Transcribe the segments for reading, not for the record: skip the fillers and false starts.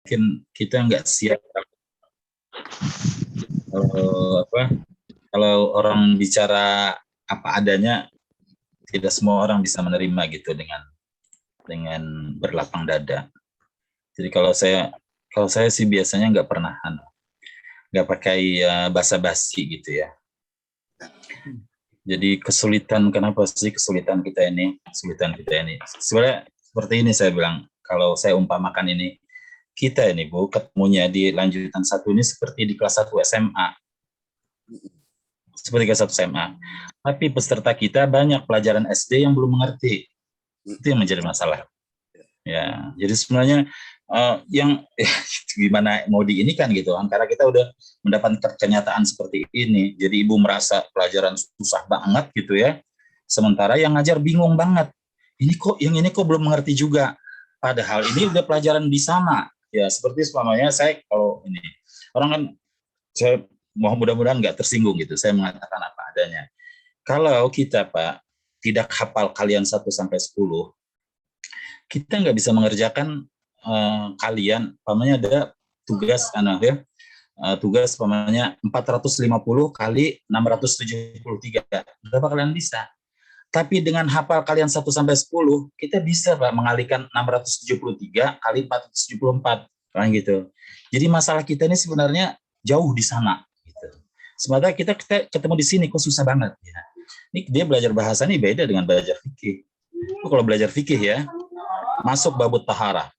mungkin kita nggak siap kalau orang bicara apa adanya, tidak semua orang bisa menerima gitu dengan berlapang dada. Jadi kalau saya sih biasanya nggak pakai basa-basi gitu ya. Jadi kenapa sih kesulitan kita ini? Sebenarnya seperti ini saya bilang, kalau saya umpamakan ini, kita ini Bu, ketemunya di lanjutan 1 ini seperti di kelas 1 SMA. Seperti kelas 1 SMA. Tapi peserta kita banyak pelajaran SD yang belum mengerti. Itu yang menjadi masalah. Ya, jadi sebenarnya yang gimana mau diinikan gitu, karena kita udah mendapatkan kenyataan seperti ini, jadi ibu merasa pelajaran susah banget gitu ya, sementara yang ngajar bingung banget, yang ini kok belum mengerti juga, padahal ini udah pelajaran di sana ya. Seperti semuanya saya kalau ini orang kan, saya mudah-mudahan nggak tersinggung gitu, saya mengatakan apa adanya. Kalau kita Pak tidak hafal kalian 1 sampai 10, kita nggak bisa mengerjakan kalian, pamannya ada tugas tugas pamannya 450 kali 673, berapa kalian bisa? Tapi dengan hafal kalian 1 sampai 10, kita bisa Pak mengalihkan 673 kali 474, kan gitu. Jadi masalah kita ini sebenarnya jauh di sana gitu. Sementara kita ketemu di sini kok susah banget ya. Ini dia belajar bahasa nih beda dengan belajar fikih. Kalau belajar fikih ya, masuk babut tahara.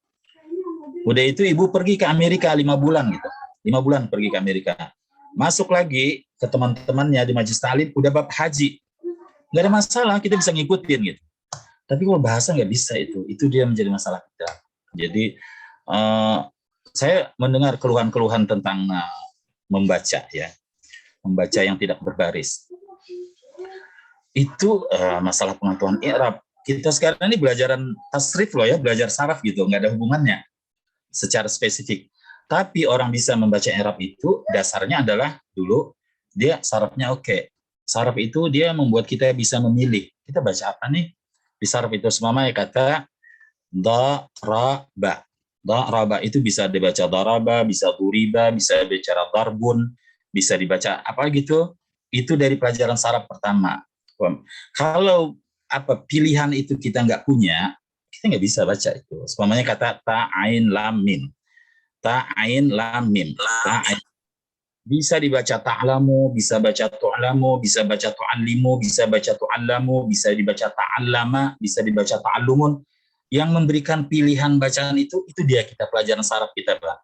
Udah itu ibu pergi ke Amerika 5 bulan gitu. 5 bulan pergi ke Amerika. Masuk lagi ke teman-temannya di Majlis Ta'lim, udah bab haji. Nggak ada masalah, kita bisa ngikutin gitu. Tapi kalau bahasa nggak bisa itu dia menjadi masalah kita. Jadi saya mendengar keluhan-keluhan tentang membaca ya. Membaca yang tidak berbaris. Itu masalah pengetahuan i'rab. Kita sekarang ini belajaran tasrif loh ya, belajar saraf gitu, nggak ada hubungannya secara spesifik. Tapi orang bisa membaca i'rab itu dasarnya adalah dulu dia sarafnya oke. Saraf itu dia membuat kita bisa memilih. Kita baca apa nih? Di saraf itu semama ya kata daraba. Daraba itu bisa dibaca daraba, bisa duriba, bisa dibaca darbun, bisa dibaca apa gitu. Itu dari pelajaran saraf pertama. Kalau apa pilihan itu kita nggak punya, kita nggak bisa baca itu. Semuanya kata ta'ain lam mim. Ta'ain lam mim. Ta'ain. Bisa dibaca ta'lamu, bisa baca tu'lamu, bisa baca tu'allimu, bisa baca tu'allamu, bisa dibaca ta'allama, bisa dibaca ta'allumun. Yang memberikan pilihan bacaan itu dia kita pelajaran saraf kita, Pak.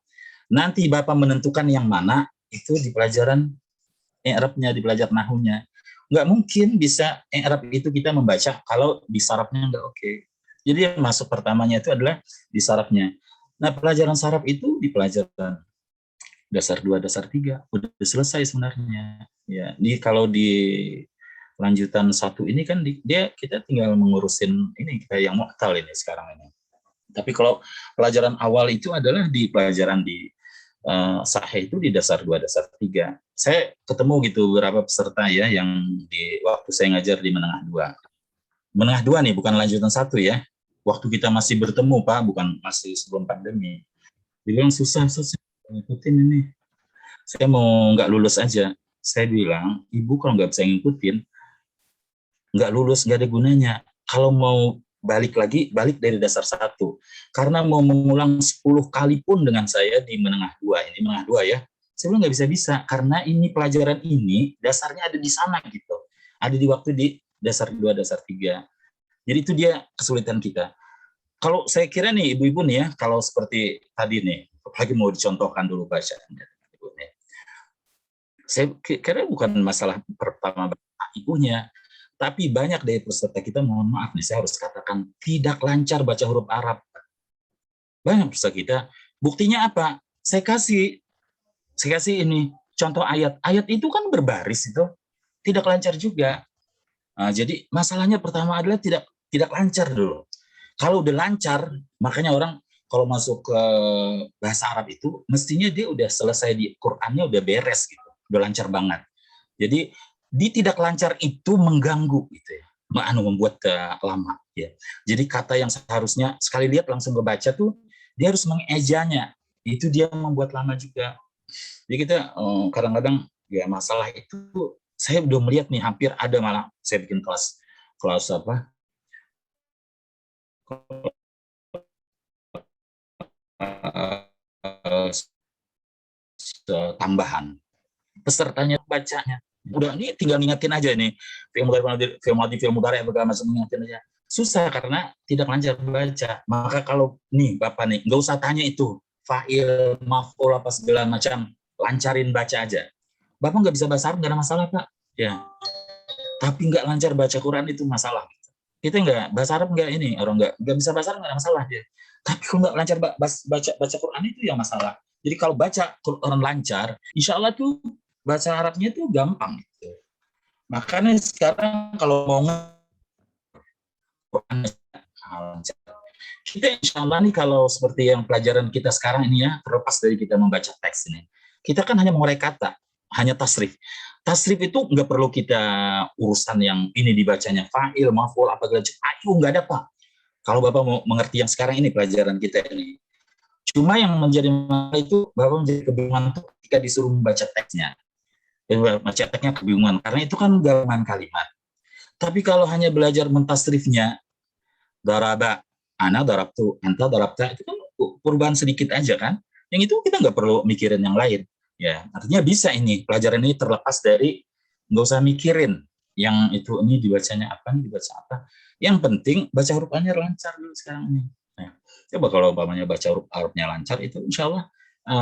Nanti Bapak menentukan yang mana, itu di pelajaran i'rabnya, di pelajaran nahunya. Nggak mungkin bisa i'rab itu kita membaca kalau di sarafnya nggak oke. Jadi masuk pertamanya itu adalah di sarafnya. Nah, pelajaran saraf itu di pelajaran dasar 2, dasar 3 udah selesai sebenarnya. Ya, ini kalau di lanjutan 1 ini kan dia kita tinggal mengurusin ini kayak yang mu'tal ini sekarang ini. Tapi kalau pelajaran awal itu adalah di pelajaran di Sahih itu di dasar 2, dasar 3. Saya ketemu gitu beberapa peserta ya yang di waktu saya ngajar di menengah 2. Menengah 2 nih, bukan lanjutan 1 ya. Waktu kita masih bertemu Pak, bukan masih sebelum pandemi. Bilang susah ngikutin ini. Saya mau nggak lulus aja. Saya bilang, ibu kalau nggak bisa ngikutin, nggak lulus, nggak ada gunanya. Kalau mau balik lagi, balik dari dasar 1. Karena mau mengulang 10 kali pun dengan saya di menengah 2, ini menengah 2 ya, saya bilang nggak bisa-bisa, karena ini pelajaran ini dasarnya ada di sana gitu. Ada di waktu di dasar 2, dasar 3. Jadi itu dia kesulitan kita. Kalau saya kira nih ibu-ibu nih ya, kalau seperti tadi nih, lagi mau dicontohkan dulu bacaan. Saya kira bukan masalah pertama ibunya, tapi banyak dari peserta kita, mohon maaf nih, saya harus katakan, tidak lancar baca huruf Arab. Banyak peserta kita. Buktinya apa? Saya kasih ini contoh ayat. Ayat itu kan berbaris itu, tidak lancar juga. Nah, jadi masalahnya pertama adalah tidak lancar dulu. Kalau udah lancar, makanya orang kalau masuk ke bahasa Arab itu, mestinya dia udah selesai di Qur'annya, udah beres gitu, udah lancar banget. Jadi di tidak lancar itu mengganggu gitu ya, membuat lama ya. Jadi kata yang seharusnya sekali lihat langsung kebaca tuh dia harus mengejanya. itu dia membuat lama juga. Jadi kita kadang-kadang ya masalah itu saya udah melihat nih hampir ada malah saya bikin kelas apa tambahan pesertanya bacanya udah ini tinggal ngingetin aja nih film mudhari segala macam ngingetin aja susah karena tidak lancar baca. Maka kalau nih Bapak nih nggak usah tanya itu fa'il maf'ul apa segala macam, lancarin baca aja. Bapak nggak bisa bahasa Arab nggak ada masalah Pak ya, tapi nggak lancar baca Quran itu masalah. Kita nggak bahasa Arab nggak ini orang nggak bisa bahasa Arab nggak ada masalah dia, tapi kalau nggak lancar baca Quran itu yang masalah. Jadi kalau baca Quran lancar, insya Allah tuh baca Arabnya tuh gampang gitu. Makanya sekarang kalau mau Quran lancar, kita insya Allah nih kalau seperti yang pelajaran kita sekarang ini ya, terlepas dari kita membaca teks ini, kita kan hanya mengurai kata, hanya tasrif. Tasrif itu nggak perlu kita urusan yang ini dibacanya fa'il, maf'ul, apa ayu nggak ada Pak. Kalau Bapak mau mengerti yang sekarang ini pelajaran kita ini. Cuma yang menjadi masalah itu Bapak menjadi kebingungan itu ketika disuruh membaca teksnya. Baca teksnya kebingungan karena itu kan gabungan kalimat. Tapi kalau hanya belajar mentasrifnya, daraba, ana darabtu, anta darabta, itu kan perubahan sedikit aja kan. Yang itu kita nggak perlu mikirin yang lain. Ya, artinya bisa ini pelajaran ini terlepas dari nggak usah mikirin yang itu ini dibacanya apa, ini dibaca apa. Yang penting baca huruf A-nya lancar dulu sekarang ini. Nah, coba kalau umpamanya baca huruf Arabnya lancar itu insya Allah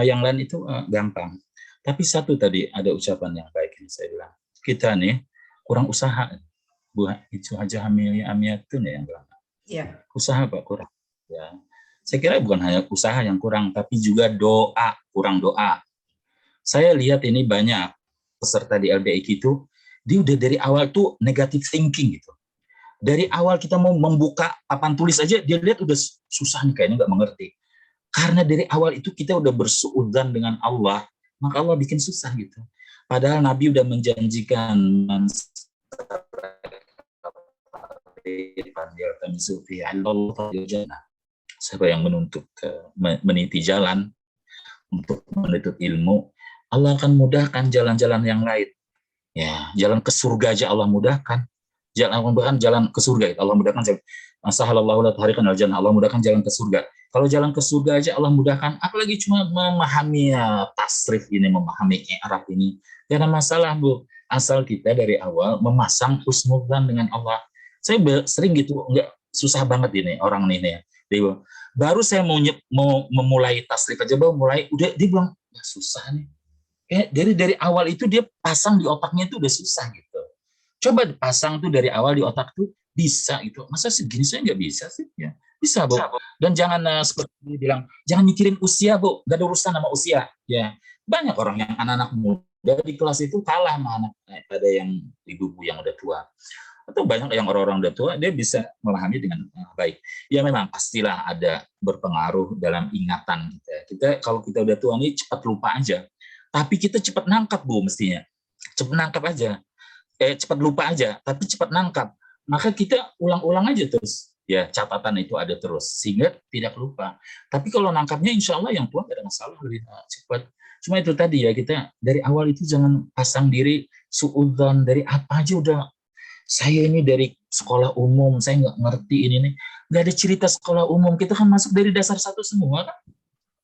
yang lain itu gampang. Tapi satu tadi ada ucapan yang baik ini saya bilang. Kita nih kurang usaha. Buah itu aja hamilnya amiatun ya yang bilang. Ya. Usaha Pak kurang. Ya. Saya kira bukan hanya usaha yang kurang, tapi juga doa, kurang doa. Saya lihat ini banyak peserta di LBIQ itu, dia udah dari awal tuh negative thinking gitu. Dari awal kita mau membuka papan tulis aja, dia lihat udah susah nih kayaknya nggak mengerti. Karena dari awal itu kita udah bersuudzon dengan Allah, maka Allah bikin susah gitu. Padahal Nabi udah menjanjikan siapa yang menuntut meniti jalan untuk menuntut ilmu, Allah akan mudahkan jalan-jalan yang lain. Ya, jalan ke surga aja Allah mudahkan. Jalan ke surga Allah mudahkan. Masahalallahu la tahrikan al-jannah, Allah mudahkan jalan ke surga. Kalau jalan ke surga aja Allah mudahkan, apalagi cuma memahami tasrif ini, memahami i'rab ini. Tidak ada masalah, Bu. Asal kita dari awal memasang husnudzan dengan Allah. Saya sering gitu, enggak susah banget ini orang ini ya. Dia baru saya mau memulai tasrif aja, mulai udah dia bilang susah nih. Dari awal itu dia pasang di otaknya itu udah susah gitu. Coba dipasang tuh dari awal di otak tuh bisa gitu. Masa segini saya nggak bisa sih? Ya bisa Bu. Dan jangan seperti dia bilang, jangan mikirin usia Bu, nggak ada urusan sama usia. Ya banyak orang yang anak-anak muda di kelas itu kalah sama anak pada yang ibu-ibu yang udah tua. Atau banyak yang orang-orang udah tua dia bisa memahami dengan baik. Ya memang pastilah ada berpengaruh dalam ingatan kita. Kita kalau kita udah tua nih cepat lupa aja. Tapi kita cepat nangkap Bu mestinya. Cepat nangkap aja. Cepat lupa aja, tapi cepat nangkap. Maka kita ulang-ulang aja terus. Ya, catatan itu ada terus sehingga tidak lupa. Tapi kalau nangkapnya insya Allah yang tua tidak ada masalah, lebih cepat. Cuma itu tadi ya, kita dari awal itu jangan pasang diri suudzon dari apa aja udah. Saya ini dari sekolah umum, saya nggak ngerti ini nih. Nggak ada cerita sekolah umum, kita kan masuk dari dasar satu semua kan.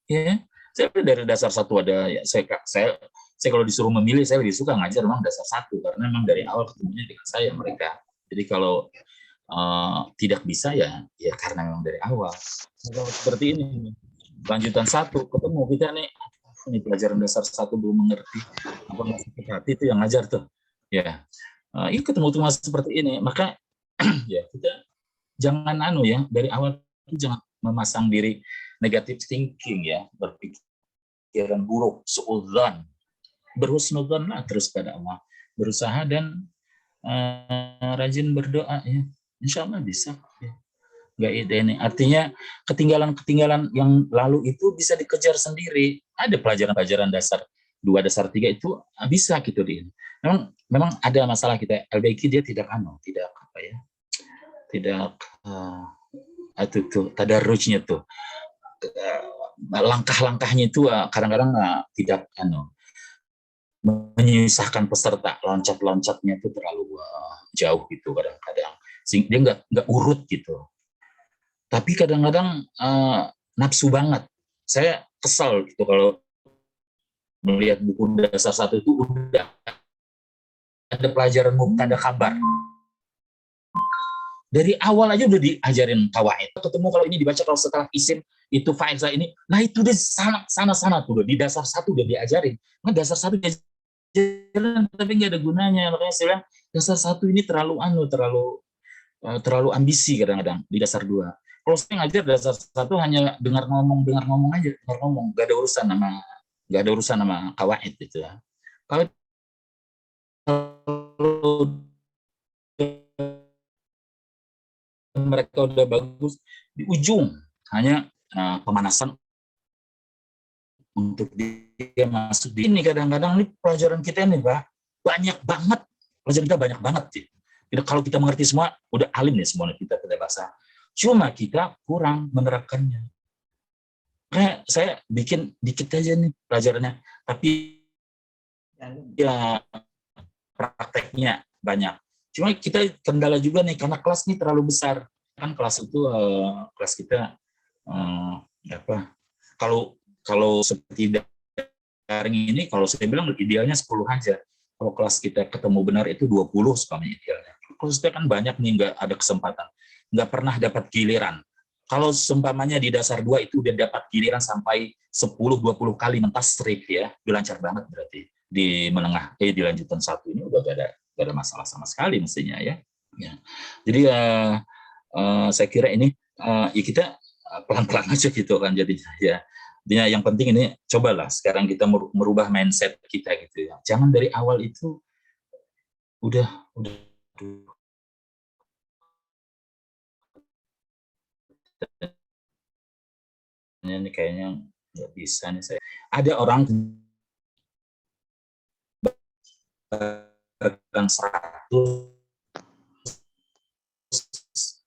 Ya, saya dari dasar satu ada ya saya kalau disuruh memilih saya lebih suka ngajar memang dasar satu karena memang dari awal ketemunya dengan saya mereka. Jadi kalau tidak bisa ya karena memang dari awal. Kalau seperti ini lanjutan satu ketemu kita nih ini pelajaran dasar satu belum mengerti apa masuk hati itu yang ngajar tuh ya ini ketemu tuh seperti ini maka ya kita jangan ya dari awal jangan memasang diri negative thinking ya berpikiran buruk suudzon berhusnudzon lah terus pada Allah berusaha dan rajin berdoa ya insya Allah bisa ya. Nggak ini artinya ketinggalan yang lalu itu bisa dikejar sendiri ada pelajaran dasar 2 dasar 3 itu bisa gitu di memang ada masalah kita LBQ dia tidak apa ya tidak itu tuh tadarrujnya tuh langkah-langkahnya itu kadang-kadang tidak menyusahkan peserta, loncat-loncatnya itu terlalu jauh gitu kadang-kadang, dia nggak urut gitu. Tapi kadang-kadang nafsu banget. Saya kesal gitu kalau melihat buku dasar 1 itu udah ada pelajaran mubtada khabar. Dari awal aja udah diajarin kawaid. Ketemu kalau ini dibaca kalau setelah isim itu fa'il ini. Nah itu dia sana tuh di dasar 1 udah diajarin. Nah dasar 1 diajarin tapi nggak ada gunanya. Makanya saya bilang dasar 1 ini terlalu ambisi kadang-kadang di dasar 2. Kalau saya ngajar dasar 1 hanya dengar ngomong aja, dengar ngomong, nggak ada urusan sama kawaid gitu ya. Kalau mereka udah bagus di ujung hanya pemanasan untuk dia masuk di ini. Kadang-kadang nih pelajaran kita ini Pak banyak banget, pelajaran kita banyak banget sih. Kalau kita mengerti semua udah alim nih semua kita bahasa, cuma kita kurang menerapkannya. Kayak saya bikin dikit aja nih pelajarannya, tapi ya prakteknya banyak. Cuma kita kendala juga nih karena kelas ini terlalu besar. Kan kelas itu kelas kita apa? Kalau seperti daring ini, kalau saya bilang idealnya 10 aja. Kalau kelas kita ketemu benar itu 20 sebenarnya idealnya. Kalau kita kan banyak nih nggak ada kesempatan, nggak pernah dapat giliran. Kalau seumpamanya di dasar 2 itu udah dapat giliran sampai 10-20 kali mentas strip ya, udah lancar banget berarti. Di menengah di lanjutan 1 ini udah gak ada masalah sama sekali mestinya ya. Jadi saya kira ini ya kita pelan-pelan aja gitu kan jadinya ya. Dia yang penting ini cobalah sekarang kita merubah mindset kita gitu ya. Jangan dari awal itu udah ini kayaknya nggak bisa nih saya. Ada orang kan 100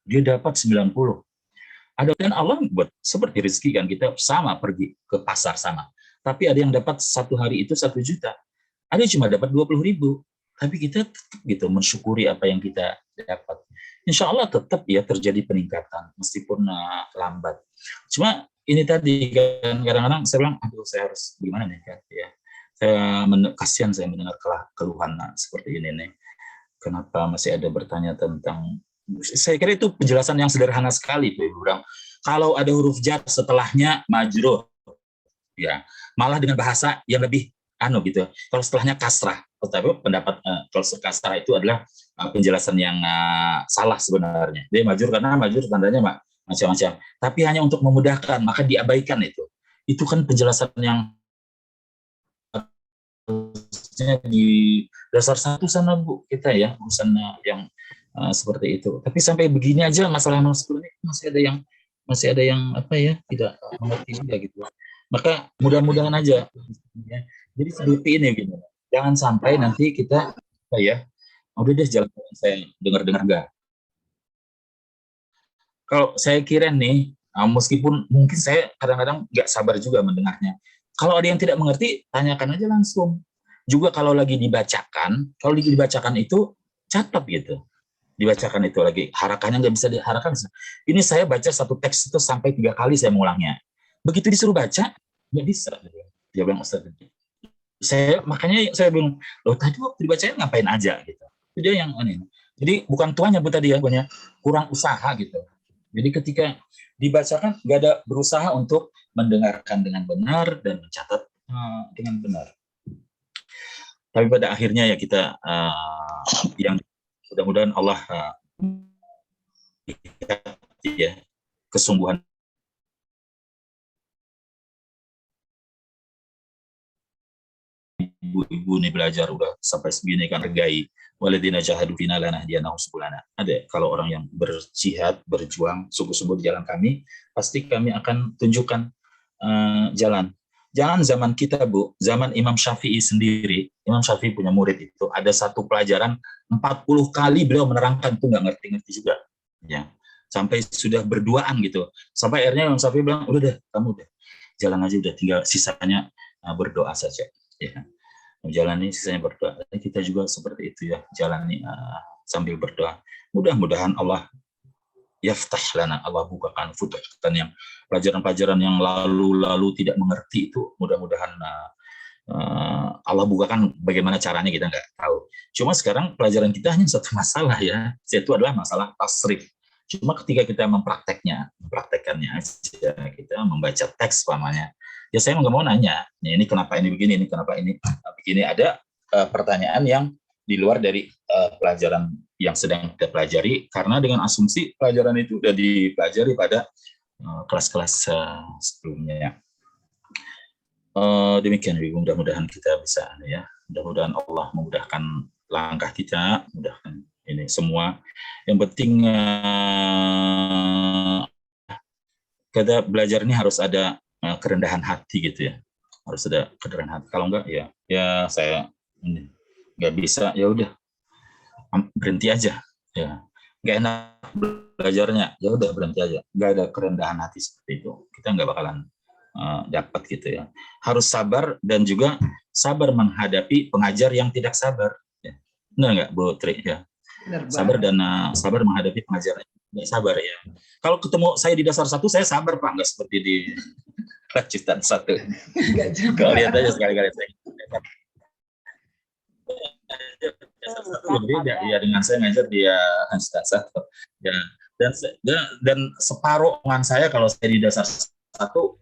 dia dapat 90. Ada kan Allah buat seperti rezeki kan kita sama pergi ke pasar sama. Tapi ada yang dapat 1 hari itu 1 juta. Ada cuma dapat 20.000. Tapi kita tetap gitu mensyukuri apa yang kita dapat. Insya Allah tetap ya terjadi peningkatan meskipun lambat. Cuma ini tadi kan kadang-kadang saya bilang, aduh saya harus gimana nih kan ya. Kasihan saya mendengar keluhan seperti ini nih. Kenapa masih ada bertanya tentang, saya kira itu penjelasan yang sederhana sekali tuh Ibu Bram. Kalau ada huruf jar setelahnya majrur ya, malah dengan bahasa yang lebih gitu. Kalau setelahnya kasrah, tapi pendapat kalau kasrah itu adalah penjelasan yang salah sebenarnya. Dia majrur karena majrur tandanya macam-macam. Tapi hanya untuk memudahkan, maka diabaikan itu. Itu kan penjelasan yang di dasar 1 sana Bu kita ya urusan yang seperti itu. Tapi sampai begini aja masalah ini masih ada yang apa ya tidak mengerti juga gitu. Maka mudah-mudahan aja ya. Jadi seperti ini gitu. Jangan sampai nanti kita apa ya udah deh jalan saya dengar-dengar enggak. Kalau saya kira nih meskipun mungkin saya kadang-kadang nggak sabar juga mendengarnya. Kalau ada yang tidak mengerti, tanyakan aja langsung. Juga kalau lagi dibacakan, itu catat gitu. Dibacakan itu lagi, harakannya nggak bisa diharakan. Ini saya baca 1 teks itu sampai 3 kali saya mengulangnya. Begitu disuruh baca, nggak bisa. Dia bilang, Ustaz, makanya saya bilang, loh tadi waktu dibacain ngapain aja gitu. Itu dia yang aneh. Jadi bukan tuanya Bu tadi ya, kurang usaha gitu. Jadi ketika dibacakan nggak ada berusaha untuk mendengarkan dengan benar dan mencatat dengan benar. Tapi pada akhirnya ya kita yang mudah-mudahan Allah ya kesungguhan ibu-ibu nih belajar udah sampai segini kan hargai waladina jahadu fina lanahdiyannahum subulana. Ada kalau orang yang berjihad, berjuang sungguh-sungguh di jalan kami, pasti kami akan tunjukkan jalan. Jangan zaman kita Bu, zaman Imam Syafi'i sendiri, Imam Syafi'i punya murid itu, ada 1 pelajaran 40 kali beliau menerangkan itu nggak ngerti-ngerti juga. Ya. Sampai sudah berduaan gitu. Sampai akhirnya Imam Syafi'i bilang, udah deh, kamu deh. jalan aja udah, tinggal sisanya berdoa saja. Ya. Menjalani sisanya berdoa. Kita juga seperti itu ya, jalani sambil berdoa. Mudah-mudahan Allah yaftah lana, Allah bukakan futuhatan yang pelajaran-pelajaran yang lalu tidak mengerti itu, mudah-mudahan Allah bukakan. Bagaimana caranya kita nggak tahu. Cuma sekarang pelajaran kita hanya satu masalah ya, yaitu adalah masalah tasrif. Cuma ketika kita mempraktekkannya aja, kita membaca teks pamannya. Ya saya nggak mau nanya, ini kenapa ini begini, ini kenapa ini begini. Ada pertanyaan yang di luar dari pelajaran yang sedang kita pelajari, karena dengan asumsi pelajaran itu sudah dipelajari pada kelas-kelas sebelumnya. Demikian, mudah-mudahan kita bisa ya, mudah-mudahan Allah memudahkan langkah kita, mudahkan ini semua. Yang penting kita belajar ini harus ada kerendahan hati gitu ya, harus ada kerendahan hati. Kalau enggak ya saya nggak bisa, ya udah berhenti aja ya, nggak enak belajarnya, ya udah berhenti aja. Nggak ada kerendahan hati seperti itu, kita nggak bakalan dapat gitu ya. Harus sabar dan juga sabar menghadapi pengajar yang tidak sabar ya. Benar nggak Bu Tri ya? Sabar dan sabar menghadapi pengajar yang tidak sabar ya. Kalau ketemu saya di dasar 1 saya sabar Pak, nggak seperti di lanjutan 1. Kalau lihat aja sekali-kali saya berbeda ya dengan saya ngajar dia dasar 1 ya, dan separuh dengan saya kalau saya di dasar 1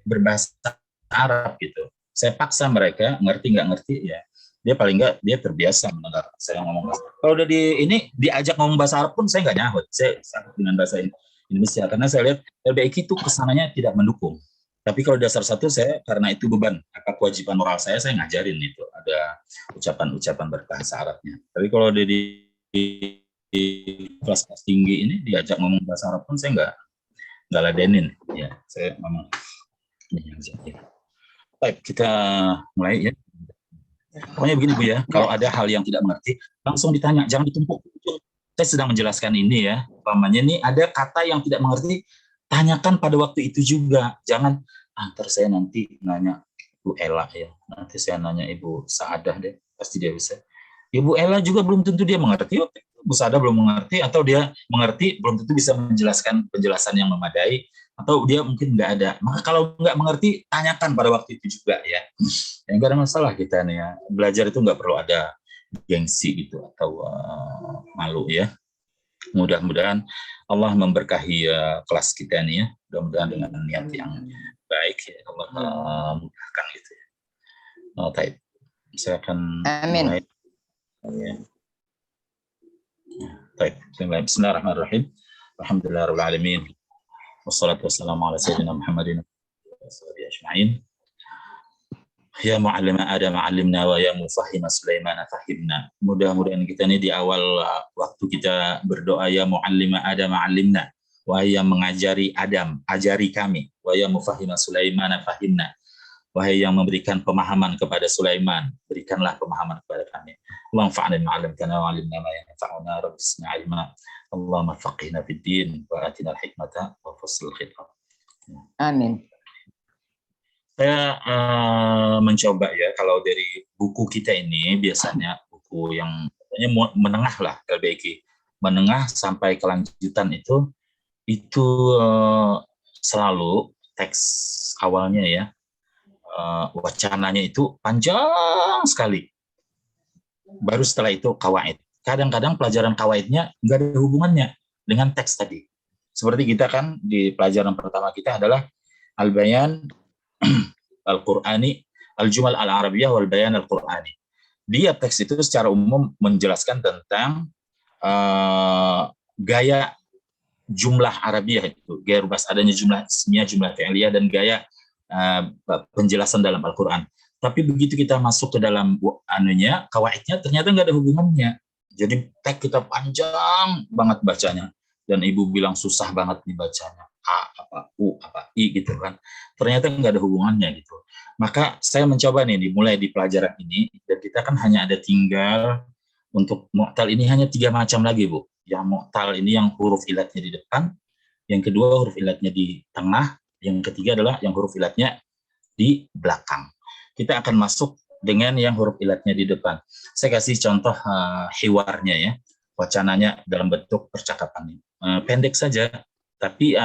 berbahasa Arab gitu. Saya paksa mereka ngerti nggak ngerti ya, dia paling nggak dia terbiasa mendengar saya ngomong. Kalau udah ini diajak ngomong bahasa Arab pun saya nggak nyahut, saya sambut dengan bahasa Indonesia karena saya lihat LBIQ itu kesananya tidak mendukung. Tapi kalau dasar 1 saya, karena itu beban, kewajiban moral saya ngajarin itu. Ada ucapan-ucapan berbahasa Arabnya. Tapi kalau di kelas-kelas tinggi ini diajak ngomong bahasa Arab pun saya nggak ladenin. Ya, saya ngomong ini aja. Baik, kita mulai ya. Pokoknya begini Bu ya, kalau ada hal yang tidak mengerti, langsung ditanya, jangan ditumpuk. Saya sedang menjelaskan ini ya, umpamanya ini ada kata yang tidak mengerti, tanyakan pada waktu itu juga. Jangan, ntar saya nanti nanya Bu Ella ya, nanti saya nanya Ibu Saadah deh, pasti dia bisa. Ibu Ella juga belum tentu dia mengerti, Bu Saadah belum mengerti, atau dia mengerti belum tentu bisa menjelaskan penjelasan yang memadai, atau dia mungkin nggak ada. Maka kalau nggak mengerti, tanyakan pada waktu itu juga ya. Ya nggak ada masalah kita nih ya. Belajar itu nggak perlu ada gengsi gitu atau malu ya. Mudah-mudahan Allah memberkahi kelas kita nih ya. Mudah-mudahan dengan niat yang baik ya Allah mudahkan gitu ya. Baik, saya akan mulai. Ya. Baik, bismillahirrahmanirrahim. Alhamdulillahirabbil alamin. Wassalatu wassalamu ala sayyidina Muhammadin wa alihi ajma'in. Ya mu'allim Adam 'allimna wa ya mufahhim Sulaiman fahimna. Mudah-mudahan kita ini di awal waktu kita berdoa, ya mu'allim Adam 'allimna, wahai yang mengajari Adam, ajari kami, wa ya mufahhim Sulaiman fahimna, wahai yang memberikan pemahaman kepada Sulaiman, berikanlah pemahaman kepada kami. Allahumma fa'alna ma 'allamtana wa 'allimna ma yanfa'una rabbi zidna 'ilma. Allahumma faqihna fid din wa atina al-hikmata wa fasl al-khitab. Amin. Saya mencoba ya, kalau dari buku kita ini biasanya buku yang menengah lah, LBIQ menengah sampai kelanjutan itu selalu teks awalnya ya, wacananya itu panjang sekali. Baru setelah itu kawaid. Kadang-kadang pelajaran kawaidnya nggak ada hubungannya dengan teks tadi. Seperti kita kan di pelajaran pertama kita adalah al-bayan Al-Qur'ani, al-jumal al-arabiyah wal bayan al-Qur'ani. Dia teks itu secara umum menjelaskan tentang gaya jumlah Arabiyah itu, gaya rubas adanya jumlah ismiyah, jumlah fi'liyah, dan gaya penjelasan dalam Al-Qur'an. Tapi begitu kita masuk ke dalam kawaidnya, ternyata nggak ada hubungannya. Jadi teks kita panjang banget bacanya, dan ibu bilang susah banget nih bacanya. A, apa, U, apa, I gitu kan. Ternyata nggak ada hubungannya gitu. Maka saya mencoba nih dimulai di pelajaran ini, dan kita kan hanya ada tinggal untuk mu'tal ini hanya 3 macam lagi Bu. Yang mu'tal ini yang huruf ilatnya di depan, yang kedua huruf ilatnya di tengah, yang ketiga adalah yang huruf ilatnya di belakang. Kita akan masuk dengan yang huruf ilatnya di depan. Saya kasih contoh hiwarnya ya, wacananya dalam bentuk percakapan. Pendek saja, tapi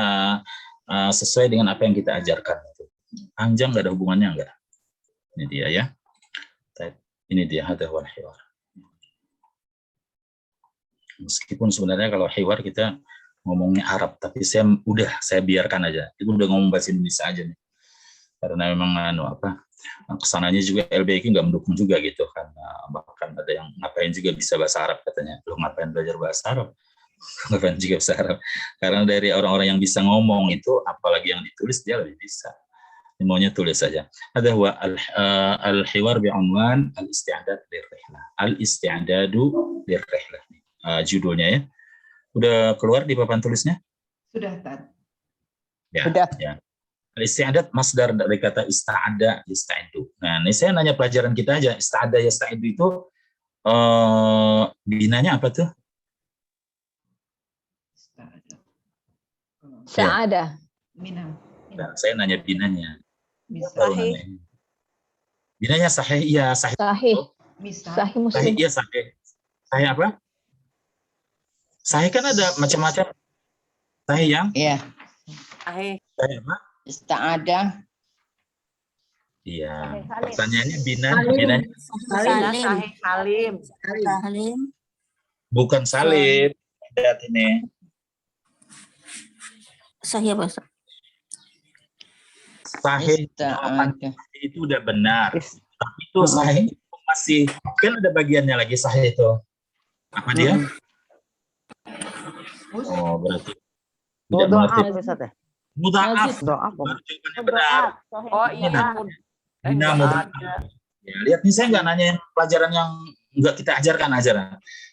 sesuai dengan apa yang kita ajarkan. Panjang nggak ada hubungannya nggak? Ini dia ya. Ini dia hadha wal hiwar. Meskipun sebenarnya kalau hiwar kita ngomongnya Arab, tapi saya biarkan aja. Itu udah ngomong bahasa Indonesia aja nih. Karena memang kesananya juga LBQ nggak mendukung juga gitu kan. Bahkan ada yang ngapain juga bisa bahasa Arab katanya. Lu ngapain belajar bahasa Arab? Ngapain juga bahasa Arab? Karena dari orang-orang yang bisa ngomong itu, apalagi yang ditulis dia lebih bisa. Maunya tulis saja. Ada huwa al-hiwar bi'unwan al-isti'dad lirrihlah. Al-isti'dadu lirrihlah. Judulnya ya. Udah keluar di papan tulisnya? Sudah, Tad. Ya, Sudah. ya. Al-isti'dad masdar dari kata ista'ada yasta'idu. Nah, ini saya nanya pelajaran kita aja. Ista'ada yasta'idu itu binanya apa tuh? Sa'ada. Minam. Nah, saya nanya binanya. Sahih. Binanya sahih, iya sahih. Sahih. Bisa. Sahih Muslim. Sahih, iya sahih. Sahih apa? Sahih kan ada macam-macam. Sahih yang? Iya. Sahih apa? Ista'ada. Iya. Sahih, Pertanyaannya binanya. Sahih Salim. Bukan Salim. Lihat ini. Sahih apa? Ustaz? Sahih Ista'ada. itu udah benar. Tapi itu sahih itu masih kan ada bagiannya lagi sahih itu. Apa dia? Oh, berarti tidak mengerti. Mudha'af. Jawabannya benar. Oh iya. Bina mudha'af. Ya, lihat nih saya nggak nanya pelajaran yang nggak kita ajarkan.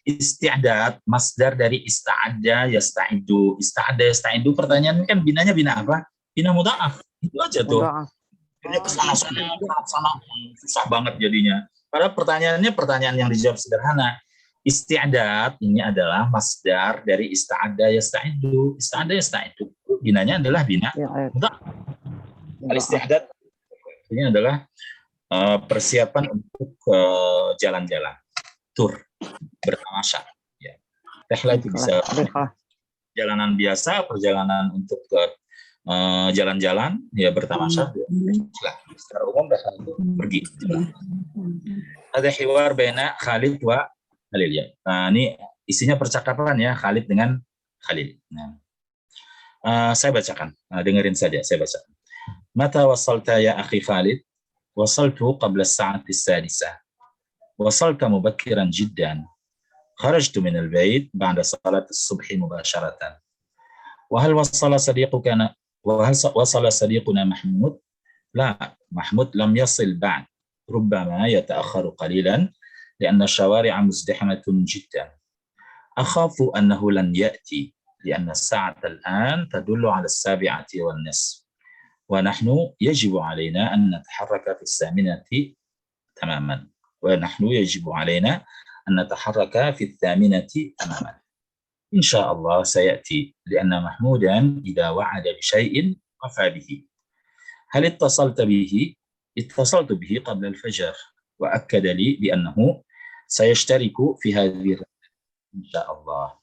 Isti'dad masdar dari ista'ada yasta'idu. Ista'ada yasta'idu pertanyaan kan binanya bina apa? Bina mudha'af. Itu aja tuh. Ini kesana susah banget jadinya. Padahal pertanyaannya pertanyaan yang dijawab sederhana. Isti'dad ini adalah masdar dari ista'ada yasta'idu. Ista'ada yasta'idu. Binanya adalah bina mudha'af. Al-isti'dad ini adalah persiapan untuk jalan-jalan, tur, bertamasya. Ya. Rihlah itu bisa perjalanan biasa, perjalanan untuk ke jalan-jalan, ya bertamasya. Secara umum rihlah itu pergi. Ada hiwar baina Khalid wa Khalil ya. Nah, ini isinya percakapan ya Khalid dengan Khalil. Nah, saya bacakan, dengerin saja saya bacakan. Mata wasalta ya akhi Khalid? وصلت قبل الساعة السادسة. وصلت مبكرا جدا. خرجت من البيت بعد صلاة الصبح مباشرة. وهل وصل صديقنا محمود؟ لا، محمود لم يصل بعد. ربما يتأخر قليلا لأن الشوارع مزدحمة جدا. أخاف أنه لن يأتي لأن الساعة الآن تدل على 7:30. ونحن يجب علينا أن نتحرك في 8 تماما. إن شاء الله سيأتي لأن محمودا إذا وعد بشيء وفى به. هل اتصلت به؟ اتصلت به قبل الفجر وأكد لي بأنه سيشترك في هذه الرحلة إن شاء الله.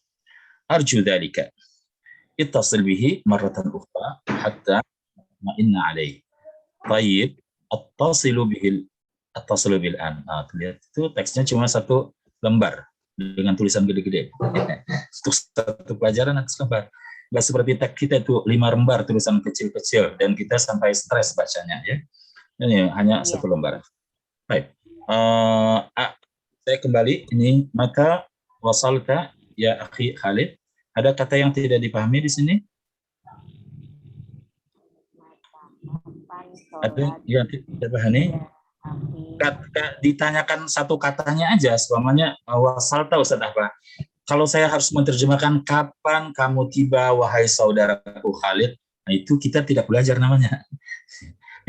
أرجو ذلك. اتصل به مرة أخرى حتى ma'inna alaih. Tayyib, attasilu bil an. Lihat itu teksnya cuma 1 lembar dengan tulisan gede-gede. Untuk 1 pelajaran 1 lembar. Nggak seperti teks kita itu 5 lembar tulisan kecil-kecil dan kita sampai stres bacanya ya. Ini hanya 1 lembar. Baik. Saya kembali ini maka wasalta ya akhi Khalid. Ada kata yang tidak dipahami di sini? Ada yang tidak pahami? Ditanyakan 1 katanya aja, selamanya wasalta Ustaz apa? Kalau saya harus menerjemahkan kapan kamu tiba wahai saudaraku Khalid, nah itu kita tidak belajar namanya.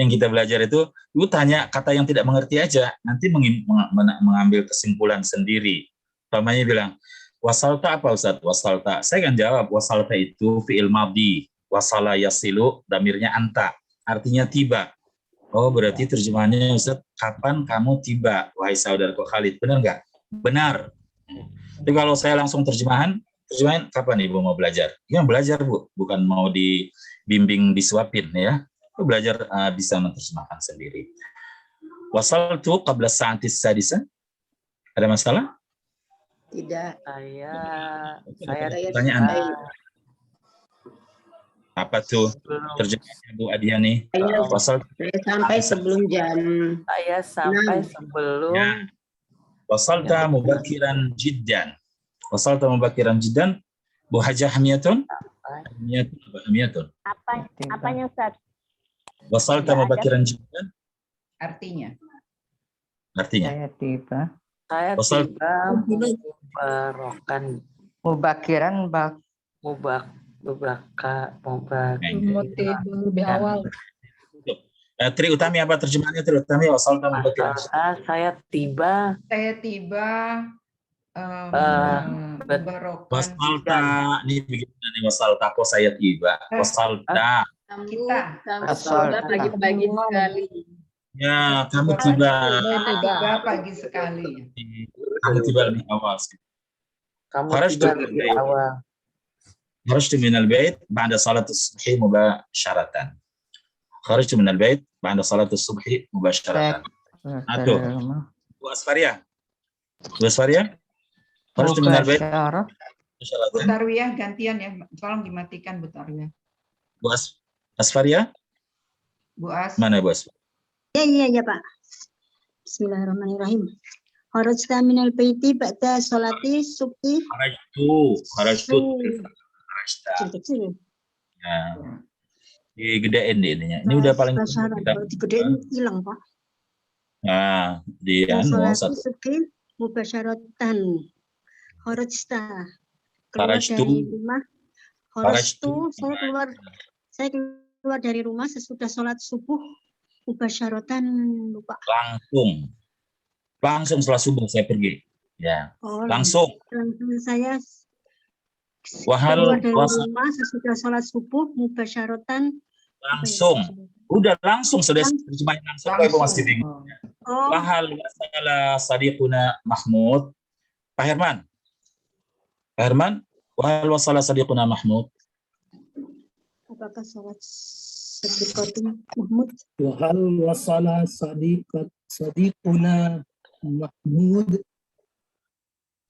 Yang kita belajar itu tanya kata yang tidak mengerti aja, nanti mengambil kesimpulan sendiri. Umpamanya bilang, wasalta apa Ustaz? Wasalta. Saya kan jawab, wasalta itu fi'il madhi, wasala yasilu, damirnya anta. Artinya tiba. Oh, berarti terjemahannya Ustaz, kapan kamu tiba, wahai saudaraku Khalid? Benar nggak? Benar. Tapi kalau saya langsung terjemahan kapan Ibu mau belajar? Ya belajar Bu, bukan mau dibimbing disuapin ya. Belajar bisa menerjemahkan sendiri. Wasaltu qabla sa'atis sadisa. Ada masalah? Tidak. Saya Pertanyaan. tiba Apa tuh sebelum terjemahannya Bu Adiani? Wasal Saya sampai sebelum jam saya sampai sebelum ya. Wasalta mubakiran jiddan. Wasalta mubakiran jiddan. Bu Hajah Hamiyatun? Hamiyatun. apanya Ustaz? Wasalta mubakiran jiddan. Artinya. Artinya. Saya tiba. saya Wasal- tiba merokan Mubakiran lebih awal. Tri Utami apa terjemahannya Tri Utami? Wasalta mubakiran jiddan. saya tiba Saya tiba barokan. Wasalta ini begini nih wasalta kok saya tiba. Wasalta. Kita. Pagi-pagi sekali. Ya, kamu tiba. Tiba pagi sekali. Kamu tiba lebih awal. kamu Harus tiba dulu. lebih awal. خرجت من البيت بعد صلاة الصبح مباشرة. خرجت من البيت بعد صلاة الصبح مباشرة. Aduh. Bu Asfaria. Bu Asfaria? خرجت من البيت Bu Tarwiyah gantian ya. Tolong dimatikan Bu Tarwiyah. Bu Asfaria? Bu As. Mana Bu Asfaria? Ya Pak. Bismillahirrahmanirrahim. Kharajta minal baiti ba'da sholati subhi. Kharajtu. Kecil-kecil. Ya. Digedein deh ininya. Ini udah paling Syarat kita. kalau digedein hilang Pak. Nah, di Sholati satu. subhi mubasyaratan. Kharajta. Keluar Kharajtu. dari rumah. Kharajtu. Saya keluar dari rumah sesudah sholat subuh. Mubasyaratan lupa. Langsung setelah subuh saya pergi. Ya. Oh, Langsung. saya Wahal keluar dari wasa- rumah sesudah sholat subuh mubasyaratan. langsung. Udah langsung sudah terjemahin langsung. Kok Ibu masih bingung? Oh, Wahal wasala sadiquna Mahmud. Pak Herman. Pak Herman, wahal wasala sadiquna Mahmud. apakah sholat sadiqatul Mahmud? Wahal wasala sadiquna Mahmud.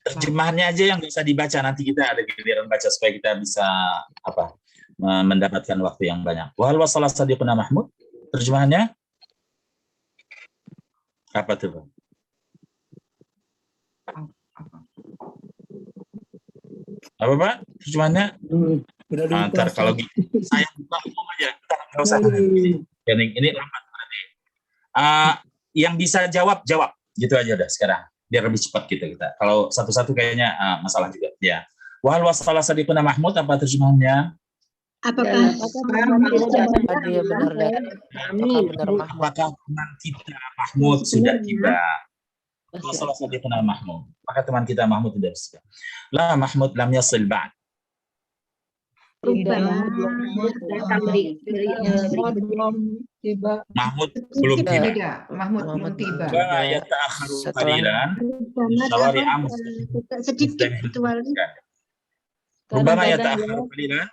Terjemahannya aja yang bisa dibaca, nanti kita ada giliran baca supaya kita bisa mendapatkan waktu yang banyak. Wahal wasala sadiquna Mahmud. Terjemahannya apa tuh, Pak? Apa Pak? Terjemahannya? Udah lupa. Ntar kalau gitu saya buka ngomong aja. Nggak usah. Ini lambat berarti. Yang bisa jawab gitu aja udah sekarang. Biar lebih cepat kita. Kalau satu-satu kayaknya masalah juga. Ya. Wahal wasala sadiquna Mahmud, apa terjemahannya? Apakah Apakah teman kita Mahmud sudah tiba? Wasala sadiquna Mahmud. Apakah teman kita Mahmud sudah tiba? La Mahmud lam yasil ba'd. Mahmud belum tiba. Tidak, Mahmud belum tiba. Wa yata'akharu qalilan. Syawari Amos. sedikit kecuali Rubbama yata'akharu qalilan.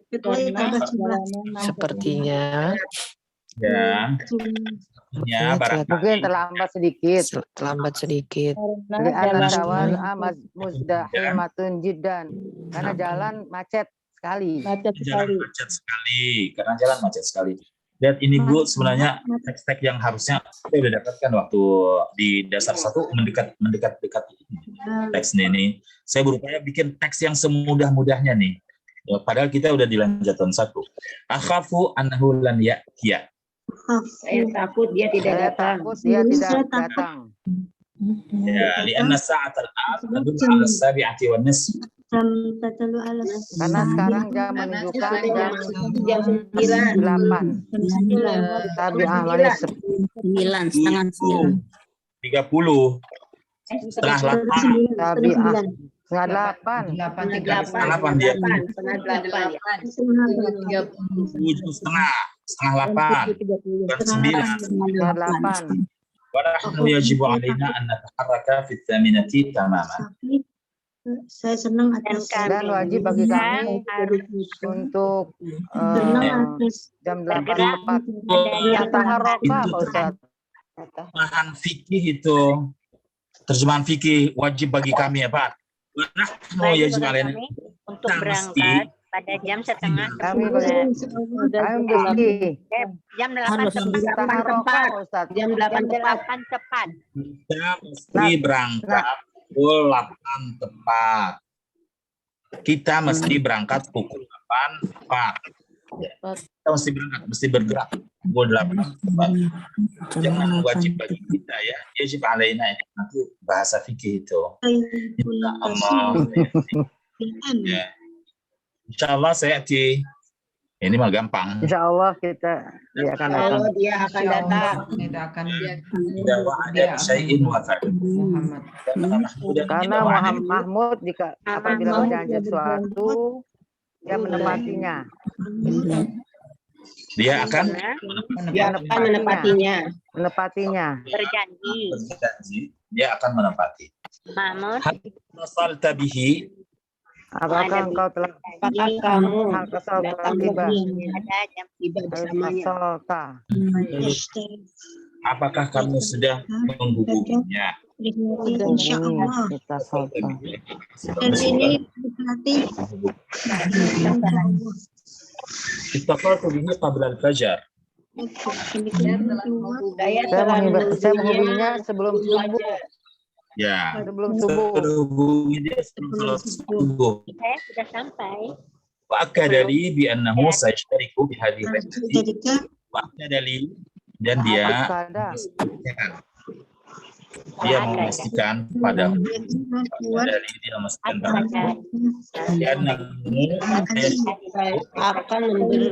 kecuali tambah jumlah Sepertinya Ya. Ya, barangkali. mungkin terlambat sedikit. Li'anna syawari'a muzdahimatun jiddan. Karena jalan macet sekali. Jalan macet sekali. Karena jalan macet sekali. Dan ini Bu, sebenarnya teks-teks yang harusnya kita udah dapatkan waktu di dasar satu mendekat teks ini. Saya berupaya bikin teks yang semudah-mudahnya nih. Ya, padahal kita udah di lanjutan satu. Akhafu annahu lan ya'tiya. Saya takut dia tidak datang. datang. Ya, li'anna sa'atal an tadullu 'ala as-sabi'ati wan nisf. jam tatalu ala Karena sekarang jam menunjukkan jam Jam 9. 8. Tapi awalnya 9:30. 30. Setengah 8. Setengah 8. 8.30. dia. Setengah 8 ya. 7:30, bukan 9. Setengah 8. ونحن يجب علينا أن نتحرك في الثامنة تماما. Tapi saya senang atas Dan wajib bagi kami untuk senang atas jam 8 tepat. Kata harokah, Pak Ustadz. Terjemahan fikih itu, terjemahan fikih wajib bagi kami ya Pak. ونحن يجب علينا untuk kita berangkat pada jam setengah Kami 9. kami mesti Jam 8 tepat. kata harokah, Pak Ustadz. Jam 8 tepat. 8 tepat. kita mesti berangkat pukul 8 tepat. Kita mesti berangkat pukul 8 tepat. Ya. Kita mesti bergerak pukul 8 tepat. Jangan wajib bagi kita ya. Yajib alaina ini nanti bahasa fikih itu. Insya Allah. Ya. Insya Allah saya ini mah gampang. Insya Allah dia akan datang. Kalau dia akan datang. Tidak akan Tidak ada syai'in wa fa'il. Muhammad. Karena Muhammad Mahmud apabila berjanji sesuatu dia menepatinya. Dia akan menepatinya. Berjanji. Dia akan menepati. Mahmud, Wasalta bihi, Apakah engkau telah Apakah kamu kesal telah tiba? ada jam tiba bersamanya? Kesalta. apakah kamu sudah menghubunginya? Insya Allah. Kita salta. Dan ini berarti Ittaqaltu bihi qabla al-fajar. Saya menghubunginya sebelum subuh. Ya. Sebelum subuh. Hubungi dia sebelum salat subuh. saya sudah sampai. Wa akada li bi annahu sayashtariku bi hadhihi jadikan wa akada li dan dia memastikan pada dari dia memastikan pada dan Akan membeli,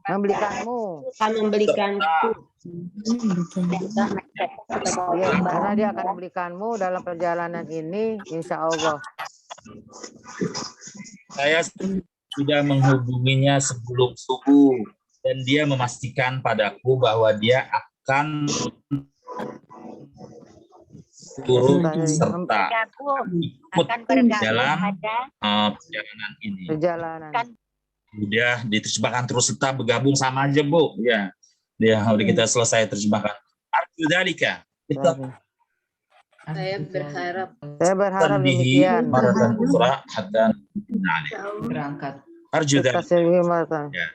Membelikanmu. akan membelikanku. Ya, karena dia akan membelikanmu dalam perjalanan ini, insya Allah. saya sudah menghubunginya sebelum subuh dan dia memastikan padaku bahwa dia akan turut serta ikut Akan bergabung dalam pada perjalanan ini. Perjalanan. Udah diterjemahkan terus serta bergabung sama aja Bu. Ya, udah kita selesai terjemahkan. Arju dalika. Saya berharap Saya berharap demikian. Maratan ukhra hatta Berangkat. Arju dalika. Ya.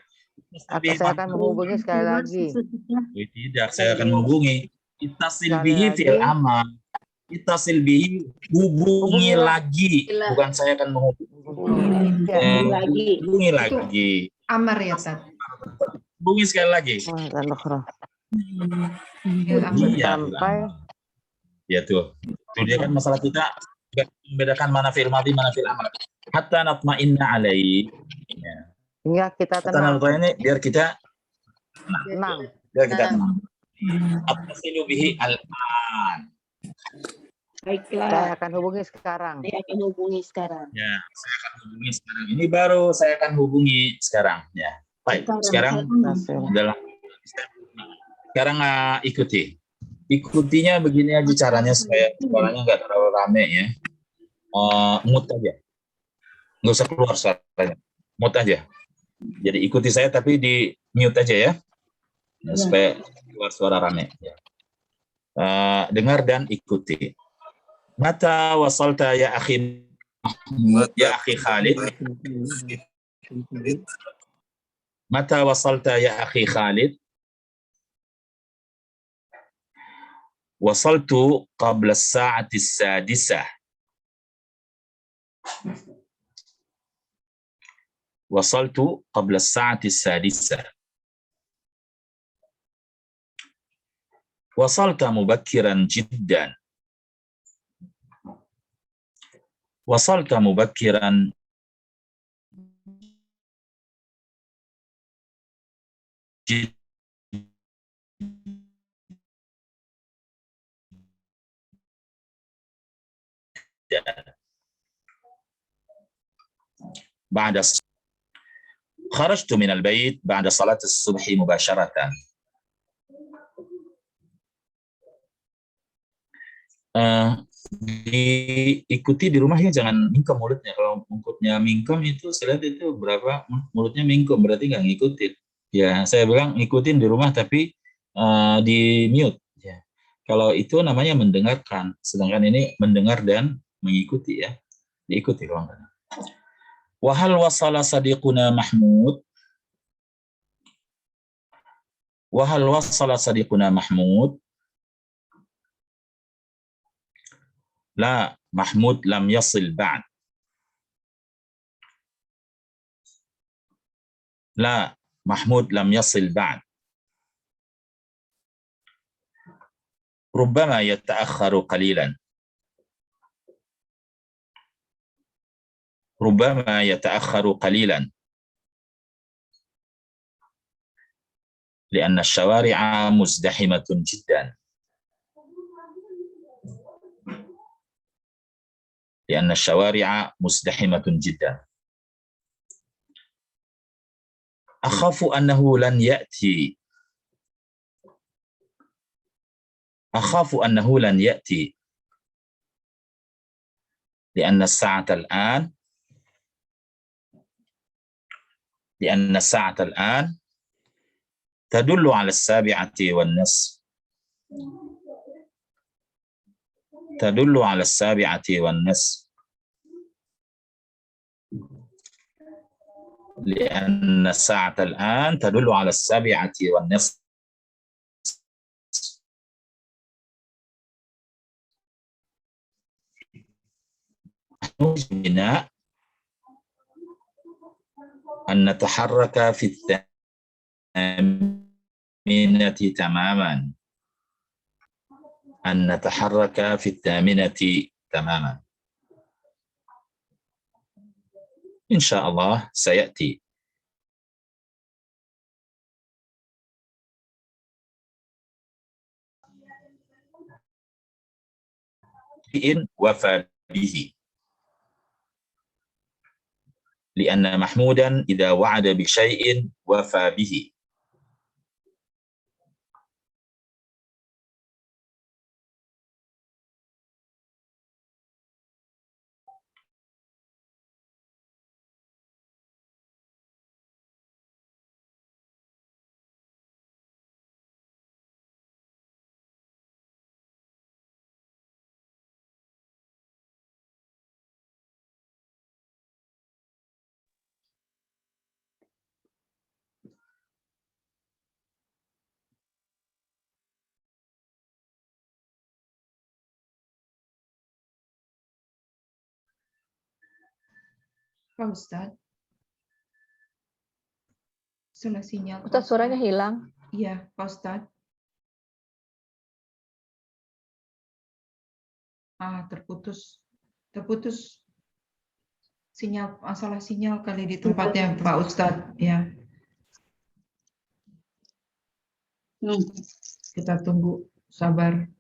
Saya akan menghubungi sekali lagi. Tidak, saya akan menghubungi. Ittasil bihi fil amal. Ittasil bihi, hubungi lagi. Bukan saya akan menghubungi. Hubungi lagi. Amar ya, Tat. Hubungi sekali lagi. Sampai Ya tuh. Itu dia kan masalah kita membedakan mana fil madhi, mana fil amr. Hatta natma'inna alaihi. Ya. hingga kita Hatta tenang. natma'inna biar kita Tenang. tenang. Attasilu bihi al-an. baiklah. Saya akan hubungi sekarang. Saya akan hubungi sekarang. Ya, saya akan hubungi sekarang. Ini baru saya akan hubungi sekarang. Ya, baik. Sekarang adalah sekarang ikuti. Ikutinya begini aja caranya supaya suaranya nggak terlalu rame ya. Mute aja. Nggak usah keluar suaranya. Mute aja. Jadi ikuti saya tapi di mute aja ya. Ya, supaya keluar suara rame. Ya. Dengar dan ikuti. Mata wasalta ya akhi Khalid. Mata wasalta ya akhi Khalid. Wasaltu qabla as-sa'ati as-sadisah. Wasaltu qabla as-sa'ati as-sadisah. Wasalta mubakkiran jiddan. وصلت مبكرا جدا بعد خرجت من البيت بعد صلاة الصبح مباشرة. Diikuti di rumah ya, jangan mingkem mulutnya. Kalau mulutnya mingkem itu saya lihat itu berapa mulutnya mingkem, berarti nggak ngikutin. Ya saya bilang ngikutin di rumah tapi di mute. Ya. Kalau itu namanya mendengarkan, sedangkan ini mendengar dan mengikuti ya, diikuti ruang. Wahal wasala sadiquna Mahmud. Wahal wasala sadiquna Mahmud. La, Mahmud lam yasil ba'd. La, Mahmud lam yasil ba'd. ربما يتأخر قليلا. ربما يتأخر قليلا لأن الشوارع مزدحمة جدا. لأن الشوارع مزدحمة جدا. أخاف أنه لن يأتي. أخاف أنه لن يأتي لأن الساعة الآن تدل على 7:30. تدل على 7:30 لأن الساعة الآن تدل على 7:30. بناء أن نتحرك في 8 تماما. أن نتحرك في 8 تماما. إن شاء الله سيأتي. إن وفى به. لأن محمودا إذا وعد بشيء وفى به. Pak Ustadz, sudah sinyal. Ustadz suaranya hilang. Iya, Pak Ustadz. Terputus. Terputus. Sinyal, masalah sinyal kali di tempatnya Pak Ustadz. Ya. Kita tunggu, sabar.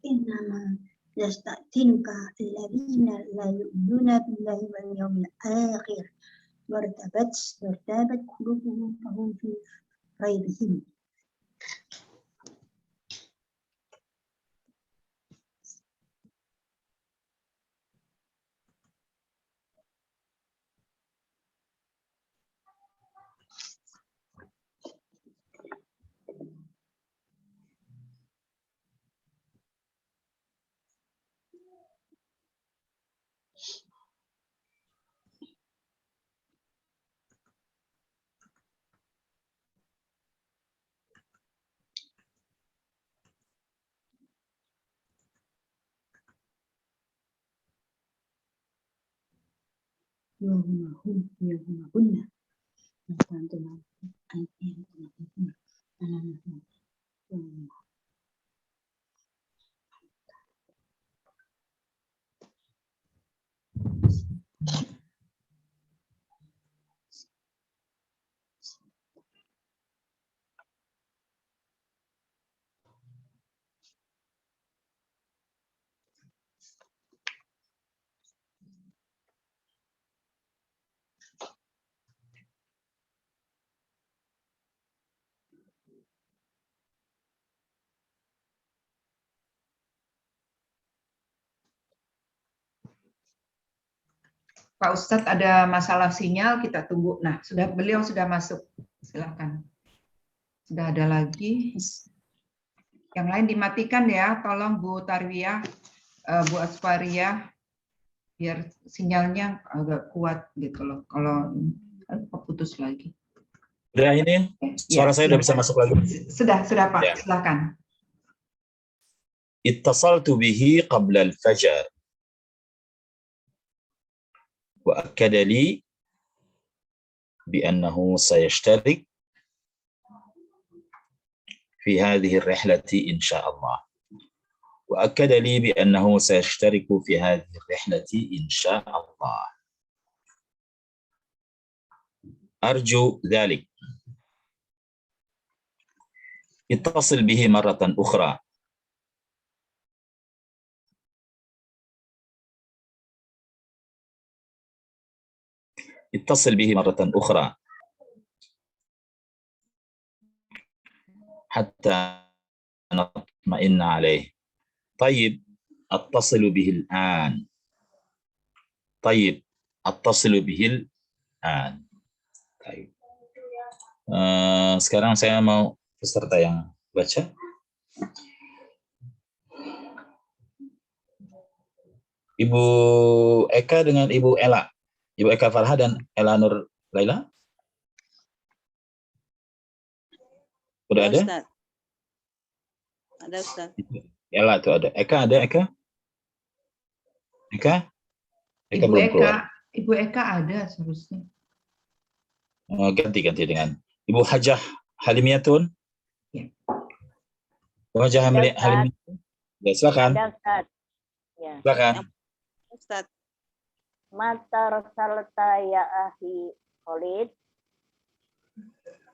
إنما يستأذنك الذين لا يؤمنون بالله واليوم الآخر وارتابت قلوبهم فهم في ريبهم. وهم هن Pak Ustadz ada masalah sinyal, kita tunggu. Nah, beliau sudah masuk. Silakan. Sudah ada lagi. Yang lain dimatikan ya, tolong Bu Tarwiyah, Bu Asfariyah, biar sinyalnya agak kuat gitu loh. Kalau putus lagi. Udah ini, suara saya udah bisa masuk lagi. Sudah Pak, Ya. silakan. Ittasaltu bihi qabla al-fajr. وأكد لي بأنه سيشترك في هذه الرحلة إن شاء الله. وأكد لي بأنه سيشترك في هذه الرحلة إن شاء الله. أرجو ذلك. اتصل به مرة أخرى. اتصل به مرة أخرى حتى نطمئن عليه. طيب أتصل به الآن. طيب أتصل به الآن. طيب. Sekarang saya mau peserta yang baca. Ibu Eka dengan Ibu Ella. Ibu Eka Farha dan Ella Nur Laila. Udah ada? Ustaz. Ada Ustaz. Ella tuh ada. Eka ada Eka? Eka? Eka Ibu belum Eka, keluar. Ibu Eka ada seharusnya. Ganti dengan Ibu Hajah Halimiyatun. Ya. Ibu Hajah Halimiyatun. Ya, silakan. Ada Ustaz. Ya. Silakan. Ustaz. Mata rasalta ya ahi Khalid.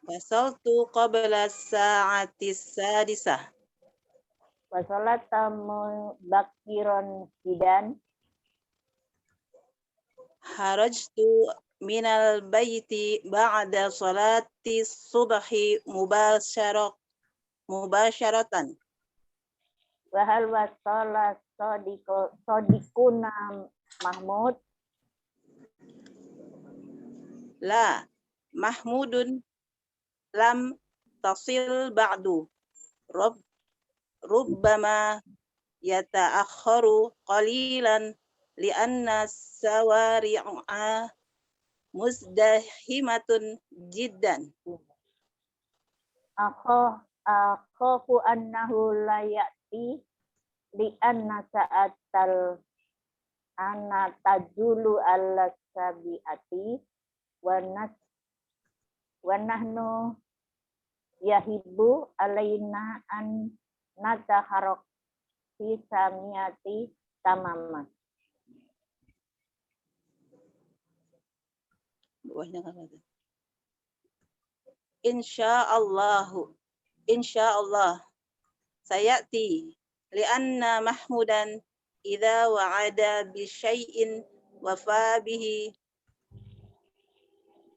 Wasaltu qabla sa'ati sadisah. Wasolata mubakiron hidan. Harajtu minal bayti ba'da salati subhi mubasharatan. Wahal wasala sodikuna Mahmud. La Mahmudun lam tasil ba'du. Rubbama yata'akharu qalilan li'anna sawari'a muzdahimatun jiddan. Akhafu annahu la ya'ti li'anna sa'atal ana tajulu ala sabiati wa nahnu yahibu alaina an nataharok fi samiyati tamaman. Bawahnya kan ada. Insyaallah sayati li'anna mahmudan idza wa'ada bi syai'in wafa bihi.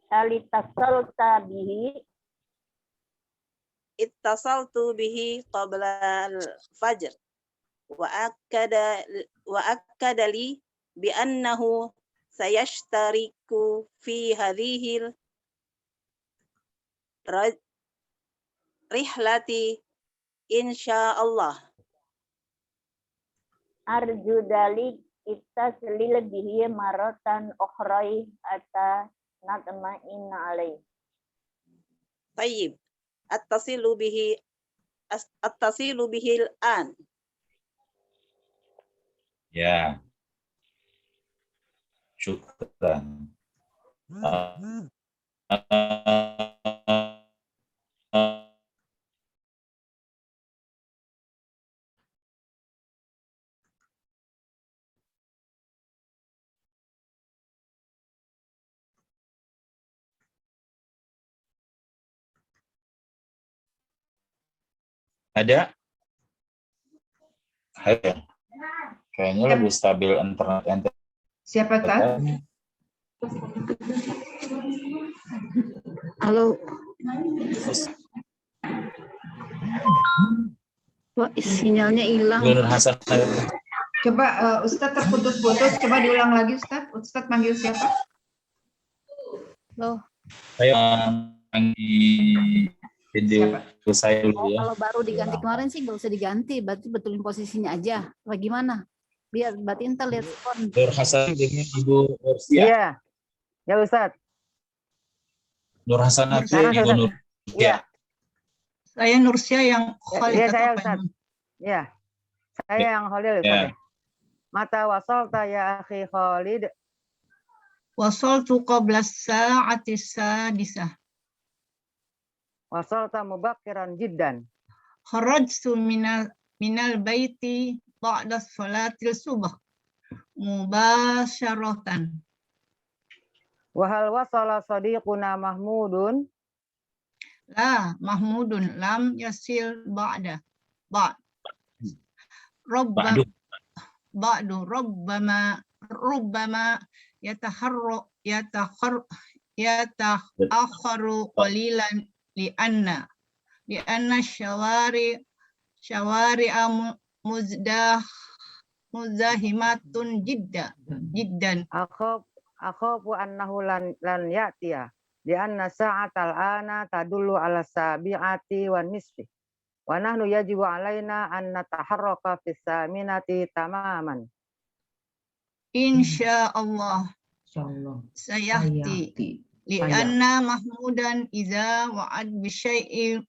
Alitasalta bihi. Ittasaltu bihi qabla al-fajr wa akkada li bi annahu sayashtariku fi hadhihi rihlati insyaallah. Arju dalik ittaslil bihi maratan ukhrai ata natma'inna alaih. Tayyib. Attasilu bihi al-an. Ya. Syukran. Ada? Ada. Kayaknya lebih stabil internet ente. Siapa Tat? Halo. Wah, sinyalnya hilang. Nur Hasan. Coba Ustadz terputus-putus, coba diulang lagi Ustadz. Ustadz manggil siapa? Loh, Saya di video saya dulu ya. Kalau baru diganti kemarin sih nggak usah diganti, berarti betulin posisinya aja. Bagaimana? Biar Mbak Tinta lihat respon. Nur Hasan dengan Ibu Nursia. Iya. Ya Ustaz. Nur Hasan itu Sekarang Ibu Ustaz. Nur. Iya. Saya Nursia yang Iya Khalid saya atau Ustaz. Iya. Saya yang Khalil Ustaz. Ya. Ya. Mata wasalta ya akhi Khalid. wasaltu qabla sa'ati sadisah. Wasalta mubakkiran jiddan. Kharajtu minal baiti ba'da salatil subh mubasyaratan. Wahal wasala sadiquna Mahmudun. La Mahmudun lam yasil ba'da. Ba'du. Rubbama yatakharu qalilan lianna syawari muzahimatun jiddan. Akhafu annahu lan ya'tiya. Di anna sa'atal ana tadullu ala sabi'ati wan nisfi. Wa nahnu yajibu alaina an nataharraka fis saminati tamaman. Insyaallah Insyaallah. sayahti lianna mahmudan idza wa'ad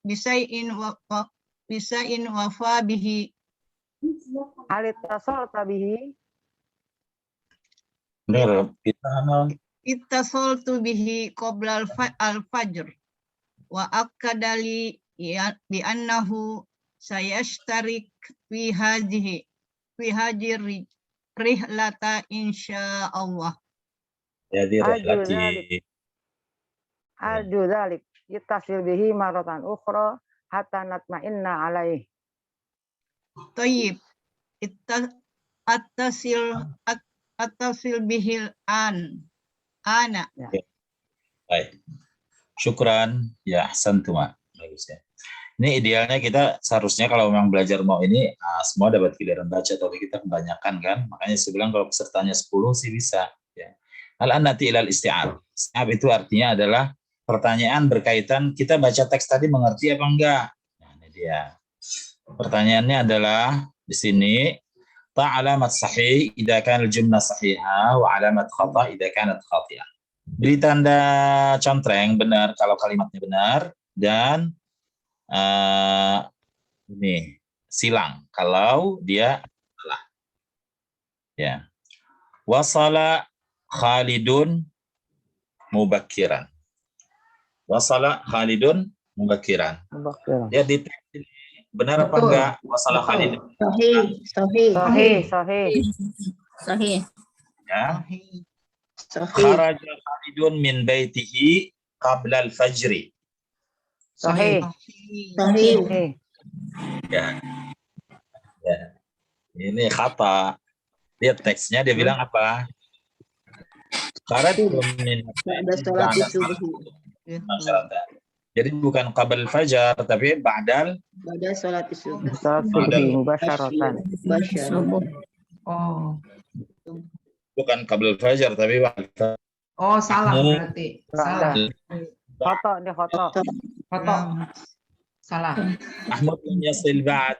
bisay'in wafa bihi. Halit tasalta bihi. Benar, kita amal. Ittasaltu bihi qabla al-fajr wa akadali bi annahu sayashtarik fi hadhihi rihlata insyaallah. Jadi relati. Arju dzalik yattasil bihi maratan ukhra hatta natma'inna alaih. Tayyib. Attasil bihil ana. Baik. Syukran. Ya, ahsantuma. Bagus ya. Ini idealnya kita seharusnya kalau memang belajar mau ini semua dapat giliran baca, tapi kita kebanyakan kan. Makanya saya bilang kalau pesertanya 10 sih bisa ya. Al-annati ilal isti'ab. Isti'ab itu artinya adalah pertanyaan berkaitan kita baca teks tadi mengerti apa enggak. Nah, ini dia. Pertanyaannya adalah di sini alamat sahih idza kana al-jumlah sahihah wa alamat khata idza kanat khati'ah. Beri tanda contreng benar kalau kalimatnya benar dan ini silang kalau dia salah. Ya. Wasala Khalidun mubakkiran. Wasala Khalidun mubakkiran. Dia di benar apa enggak? Wasala Khalidun. Sahih. Ya. Kharaja Khalidun min baitihi qabla al-fajri. Sahih. Ya. Ya. Ini khata. Lihat teksnya dia bilang apa? Kharajtu min jadi bukan qabla al-fajar tapi ba'da salat subuh. Mubasyaratan. Oh. Bukan qabla al-fajar tapi ba'da. Oh, salah berarti. Salah. Khoto dia khoto. Foto. Salah. Mahmud yasil ba'd.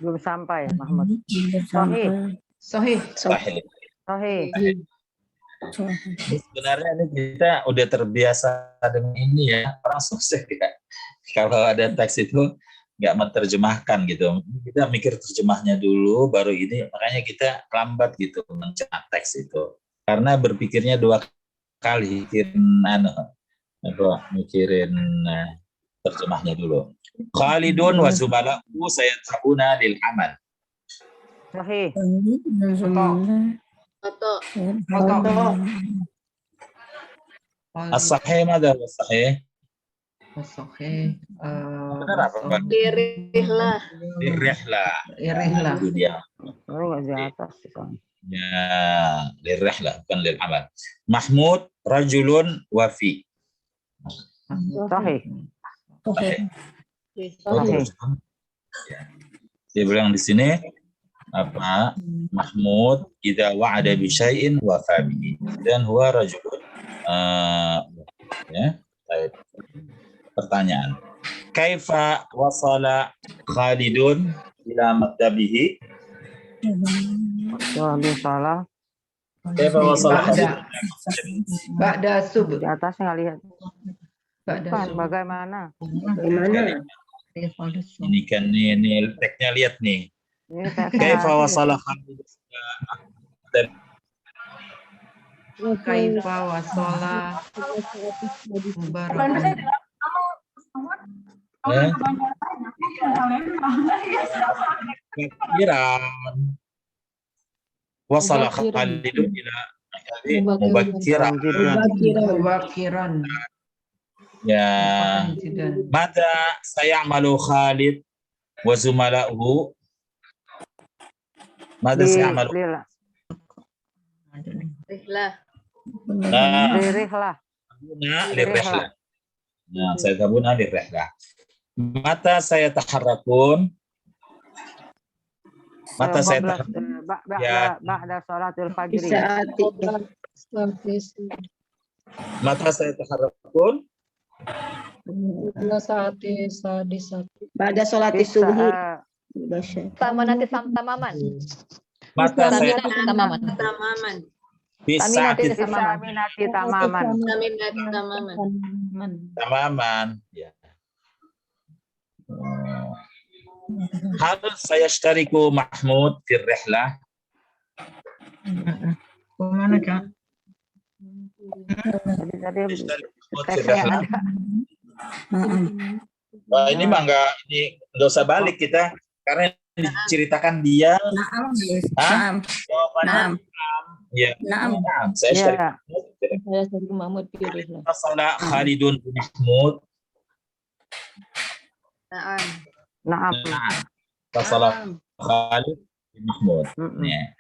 Belum sampai Mahmud. Sahih. Sahih. Sahih. Sahih. Sebenarnya ini kita udah terbiasa dengan ini ya, orang sukses ya. Kalau ada teks itu nggak menerjemahkan gitu, kita mikir terjemahnya dulu, baru ini makanya kita lambat gitu mencerna teks itu, karena berpikirnya dua kali mikirin terjemahnya dulu. Khalidun wa zumala'u sayadhabuna lil amal. Sahih. Atau As-sahih madza as-sahih? Sahih. Benar apa, Pak? Dirihlah. Irihlah. Itu dia. Baru di atas. Ya, lirrihlah bukan lil amal. Mahmud rajulun wafi. Sahih. Sahih. Ya. Dia bilang di sini apa? Mahmud idza wa'ada bi syai'in wafa bihi. Dan huwa rajulun ya. Baik. Pertanyaan. Kaifa wasala Khalidun ila maktabihi? Salah. Kaifa wasala Khalidun? Ba'da sub. Di atasnya nggak lihat. Ba'da Bukan, sub. bagaimana? Ini kan ini teksnya lihat nih. Ini teksnya. Kaifa wasala Khalidun? Kaifa wasala Mubarak. Mubakkiran. Wasala Khalidun ila mubakkiran. Mubakiran. Ya. Mata sayamalu Khalid wa zumala'uhu? Mata sayamalu? Dirihlah. Dirihlah. Lirrihlah. Nah, saya tabuna lirrihlah. Mata saya taharrakun? Mata saya taharrakun? Ba'da salatil fajri. Mata saya taharrakun? Pada sholat subuh. Tamanati tamaman. Mata saya Tamaman. bisa Taminati tamaman. tamaman. Ya. Hal saya syariku Mahmud fir rihlah? Kemana Kak? Tadi Rihlah. Wah, ini mah nggak usah balik kita karena diceritakan dia. Hah? Jawabannya ya. Naam. Saya syariku Mahmud dirihlah. Masalah Khalidun bin Mahmud. Naam. Masalah Khalid bin Mahmud. Nih.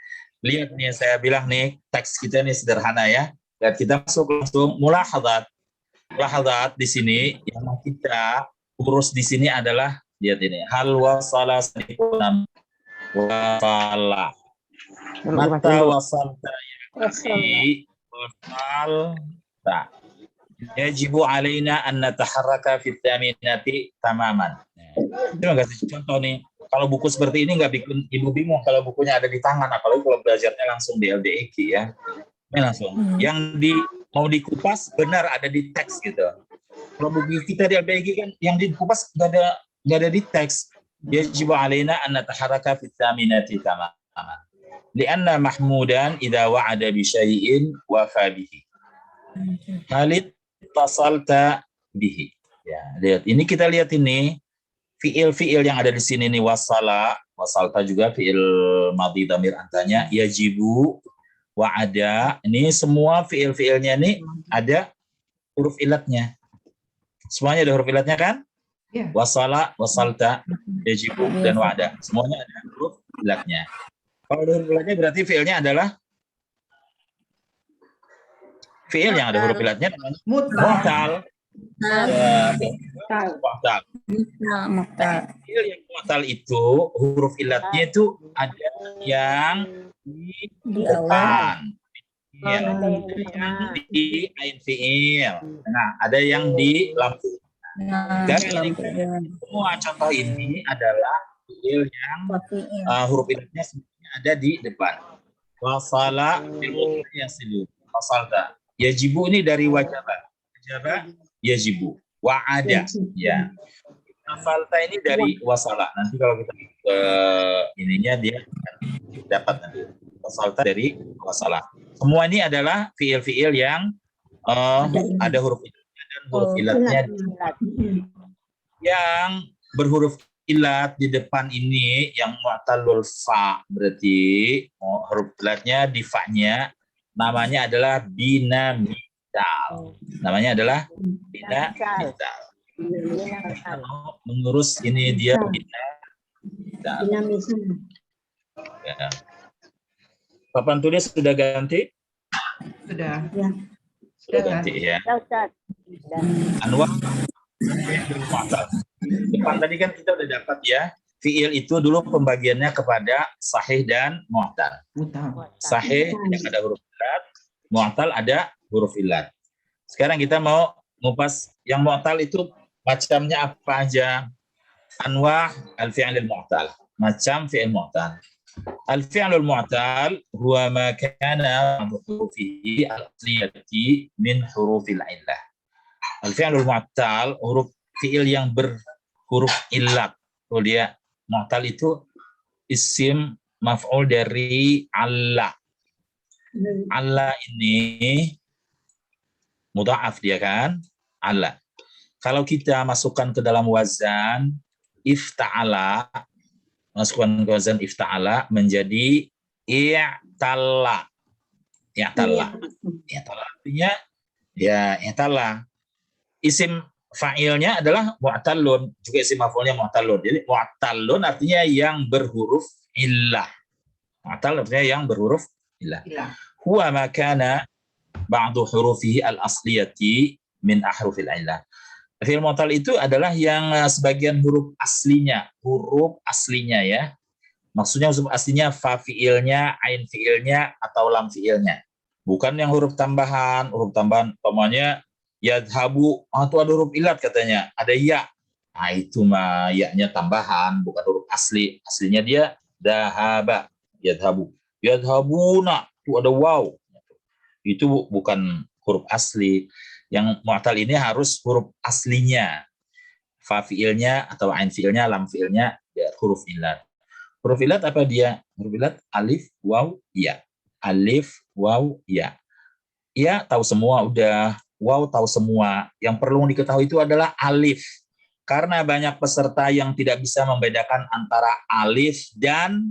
Lihat nih, saya bilang nih, teks kita nih sederhana ya. Dan kita masuk langsung mulahadzat. Mulahadzat di sini yang kita urus di sini adalah lihat ini. Hal wasala sadiqunam wasala. Mata wasalta ya akhi wasalta. Yajibu alaina an nataharraka fi thaminati tamaman. Terima kasih contoh nih. Kalau buku seperti ini nggak bikin ibu bingung kalau bukunya ada di tangan, apalagi kalau belajarnya langsung di LDEQ ya. Ini langsung. Yang mau dikupas benar ada di teks gitu. Kalau buku kita di LDEQ kan yang dikupas nggak ada di teks. Yajibu alaina an nataharraka fi thaminati tamaman. Lianna Mahmudan idza wa'ada bi syai'in wafa bihi. Khalid tasalta bihi. Ya, lihat. Ini kita lihat ini fiil-fiil yang ada di sini nih wasala, wasalta juga fiil madhi dhamir antanya, yajibu, wa'ada. Ini semua fiil-fiilnya nih ada huruf ilatnya. Semuanya ada huruf ilatnya kan? Ya. Wasala, wasalta, yajibu dan wa'ada. Semuanya ada huruf ilatnya. Kalau ada huruf ilatnya berarti fiilnya adalah fiil yang ada huruf ilatnya namanya mu'tal. Mu'tal. Fiil yang mu'tal itu huruf ilatnya itu ada yang di depan, yang di ain fiil. Nah, ada yang di lampu. Dan ini semua contoh ini adalah fiil yang huruf ilatnya sebenarnya ada di depan. Wasala fil yasilu. Wasalta. Yajibu ini dari wajaba. Wajaba yajibu. Wa'ada. Ya. Wasalta ini dari wasala. Nanti kalau kita ininya dia dapat nanti. Wasalta dari wasala. Semua ini adalah fiil-fiil yang ada huruf ilatnya dan huruf ilatnya yang berhuruf ilat di depan ini yang mu'tallul fa, berarti huruf ilatnya di fa-nya namanya adalah binamisal. Namanya adalah binamisal. Mengurus ini dia binamisal. Ya. Papan tulis sudah ganti? Sudah. Ya. Sudah ganti ya. Anwar depan tadi kan kita udah dapat ya, fiil itu dulu pembagiannya kepada sahih dan mu'tal. Sahih yang ada huruf ilat, mu'tal ada huruf ilat. Sekarang kita mau ngupas yang mu'tal itu macamnya apa aja. Anwa' al-fi'lil mu'tal, macam fi'il mu'tal. Al-fi'lul mu'tal huwa ma kana hurufihi al-asliyati min hurufil illah. Al-fi'lul mu'tal huruf fi'il yang berhuruf illat. Oh, dia mu'tal itu isim maf'ul dari Allah. Allah ini mudha'af dia kan? Allah. Kalau kita masukkan ke dalam wazan ifta'ala, masukkan ke wazan ifta'ala menjadi i'talla. I'talla. I'talla artinya ya i'talla. Isim fa'ilnya adalah mu'tallun, juga isim maf'ulnya mu'tallun. Jadi mu'tallun artinya yang berhuruf illah. Mu'tal artinya yang berhuruf illah. Huwa ma kana ba'du hurufihi al-asliyati min ahrufil illah. Fi'il mu'tal itu adalah yang sebagian huruf aslinya ya. Maksudnya huruf aslinya fa fi'ilnya, ain fi'ilnya atau lam fi'ilnya. Bukan yang huruf tambahan umpamanya yadhabu, itu ada huruf ilat katanya, ada ya. Nah, itu mah ya-nya tambahan, bukan huruf asli. Aslinya dia dahaba, yadhabu. Yadhabuna, itu ada waw. Itu bukan huruf asli. Yang mu'tal ini harus huruf aslinya. Fa fi'ilnya atau ain fi'ilnya, lam fi'ilnya, ya, huruf ilat. Huruf ilat apa dia? Huruf ilat alif, waw, ya. Alif, waw, ya. Ya tahu semua udah. Wow tahu semua. Yang perlu diketahui itu adalah alif. Karena banyak peserta yang tidak bisa membedakan antara alif dan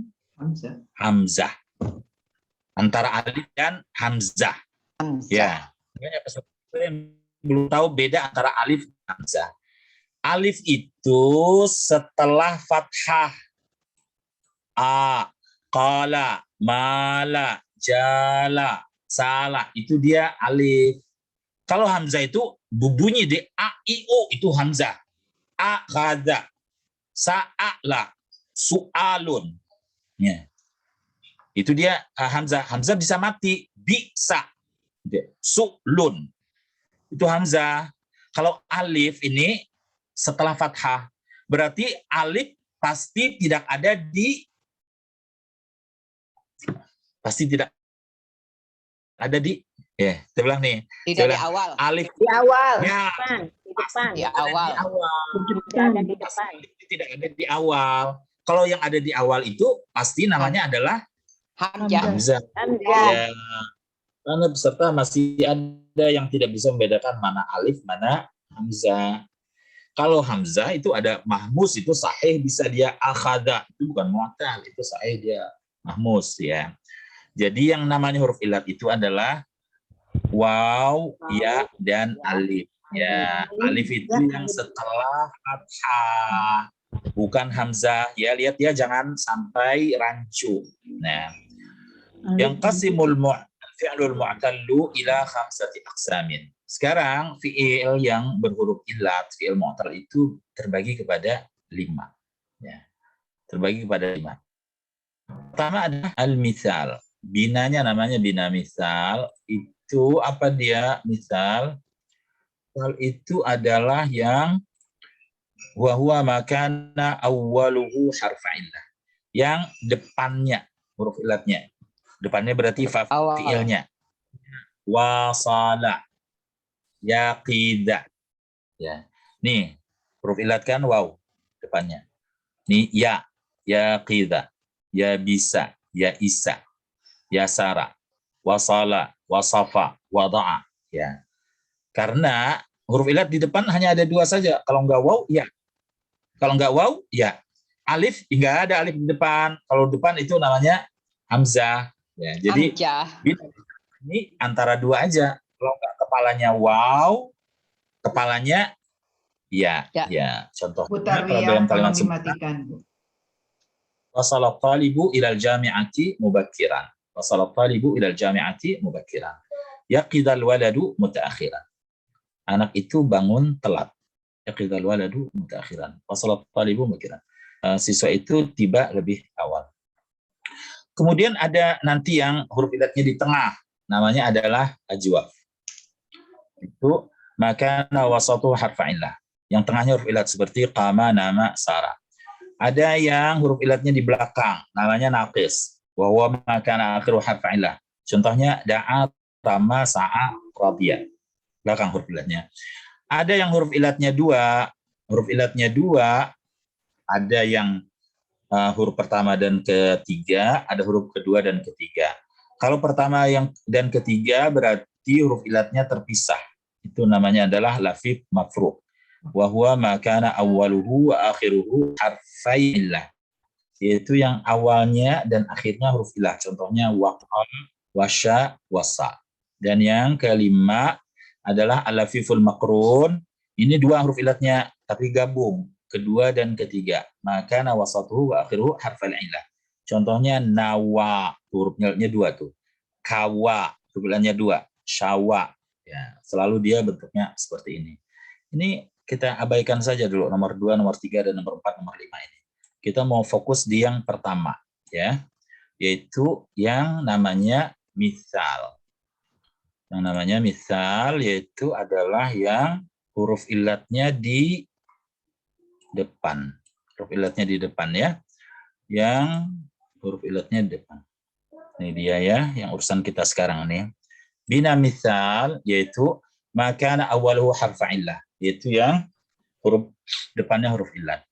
hamzah. Antara alif dan hamzah. Ya. Banyak peserta yang belum tahu beda antara alif dan hamzah. Alif itu setelah fathah. A, qala, mala, jala, salah. Itu dia alif. Kalau hamzah itu bunyi di a, i, o, itu hamzah. A, khadha, sa'ala, su'alun. Ya. Itu dia hamzah. Hamzah bisa mati. Bisa. Su'lun. Itu hamzah. Kalau alif ini setelah fathah. Berarti alif pasti tidak ada di ya, saya bilang nih. Tidak di awal. Alif di awal. Ya, di depan. Di awal. Ada di depan. Tidak ada di awal. Kalau yang ada di awal itu pasti namanya adalah hamzah. Ya. Karena peserta masih ada yang tidak bisa membedakan mana alif, mana hamzah. Kalau hamzah itu ada mahmus, itu sahih, bisa dia akhada, itu bukan mu'tal, itu sahih dia mahmus ya. Jadi yang namanya huruf ilat itu adalah waw, ya, dan alif. Ya, alif itu yang setelah fathah, bukan hamzah. Ya, lihat ya, jangan sampai rancu. Nah, yang qasimul fi'lul mu'tallu ila khamsati aqsamin. Sekarang fi'il yang berhuruf ilat, fi'il mu'tal itu terbagi kepada 5. Ya, terbagi kepada 5. Pertama adalah al-misal. Binanya namanya bina misal. Itu apa dia misal? Misal itu adalah yang huwa makana awwaluhu harfa illah. Yang depannya huruf ilatnya. Depannya berarti fi'ilnya. Wasala. Yaqida. Ya. Nih, huruf ilat kan waw depannya. Nih ya, yaqida, ya bisa, ya isa. Yasara, wasala, wasafa, wada'a. Ya. Karena huruf ilat di depan hanya ada dua saja. Kalau nggak waw, ya. Kalau nggak waw, ya. Alif, nggak ada alif di depan. Kalau depan itu namanya hamzah. Ya, jadi ini antara dua aja. Kalau nggak kepalanya waw, kepalanya ya. Contohnya Bu kalau Tarwiyah, dalam tolong kalimat sempurna, dimatikan, Bu. wasalat talibu ilal jami'ati mubakiran. Wasalat talibu ilal jami'ati mubakiran. Yaqidal waladu mutaakhiran. Anak itu bangun telat. Yaqidal waladu mutaakhiran. Wasalat talibu mubakiran. Siswa itu tiba lebih awal. Kemudian ada nanti yang huruf ilatnya di tengah, namanya adalah ajwaf. Itu makana wasatu harfa illah. Yang tengahnya huruf ilat seperti qama, nama, sara. Ada yang huruf ilatnya di belakang, namanya naqis. Wa huwa makana akhiru harfa illah. Contohnya da'a, tama, sa'a, radiya. Belakang huruf ilatnya. Ada yang huruf ilatnya dua, ada yang huruf pertama dan ketiga, ada huruf kedua dan ketiga. Kalau pertama dan ketiga berarti huruf ilatnya terpisah. Itu namanya adalah lafif mafruq. Wa huwa ma kana awwaluhu wa akhiruhu harfai illah. Yaitu yang awalnya dan akhirnya huruf ilah. Contohnya waqa, wasya, wasa. Dan yang kelima adalah al-lafiful makrun. Ini dua huruf ilatnya tapi gabung, kedua dan ketiga. Maka nawasatuhu wa akhiruhu harfal illah. Contohnya nawa, huruf ilatnya dua tuh. Kawa, huruf ilatnya dua. Syawa, ya, selalu dia bentuknya seperti ini. Ini kita abaikan saja dulu nomor 2, nomor 3 dan nomor 4, nomor 5 ini. Kita mau fokus di yang pertama, ya, yaitu yang namanya misal. Yang namanya misal yaitu adalah yang huruf ilatnya di depan. Huruf ilatnya di depan, ya. Yang huruf ilatnya di depan. Ini dia ya, yang urusan kita sekarang nih. Bina misal yaitu makana awaluhu harfa illah, yaitu yang huruf depannya huruf ilat.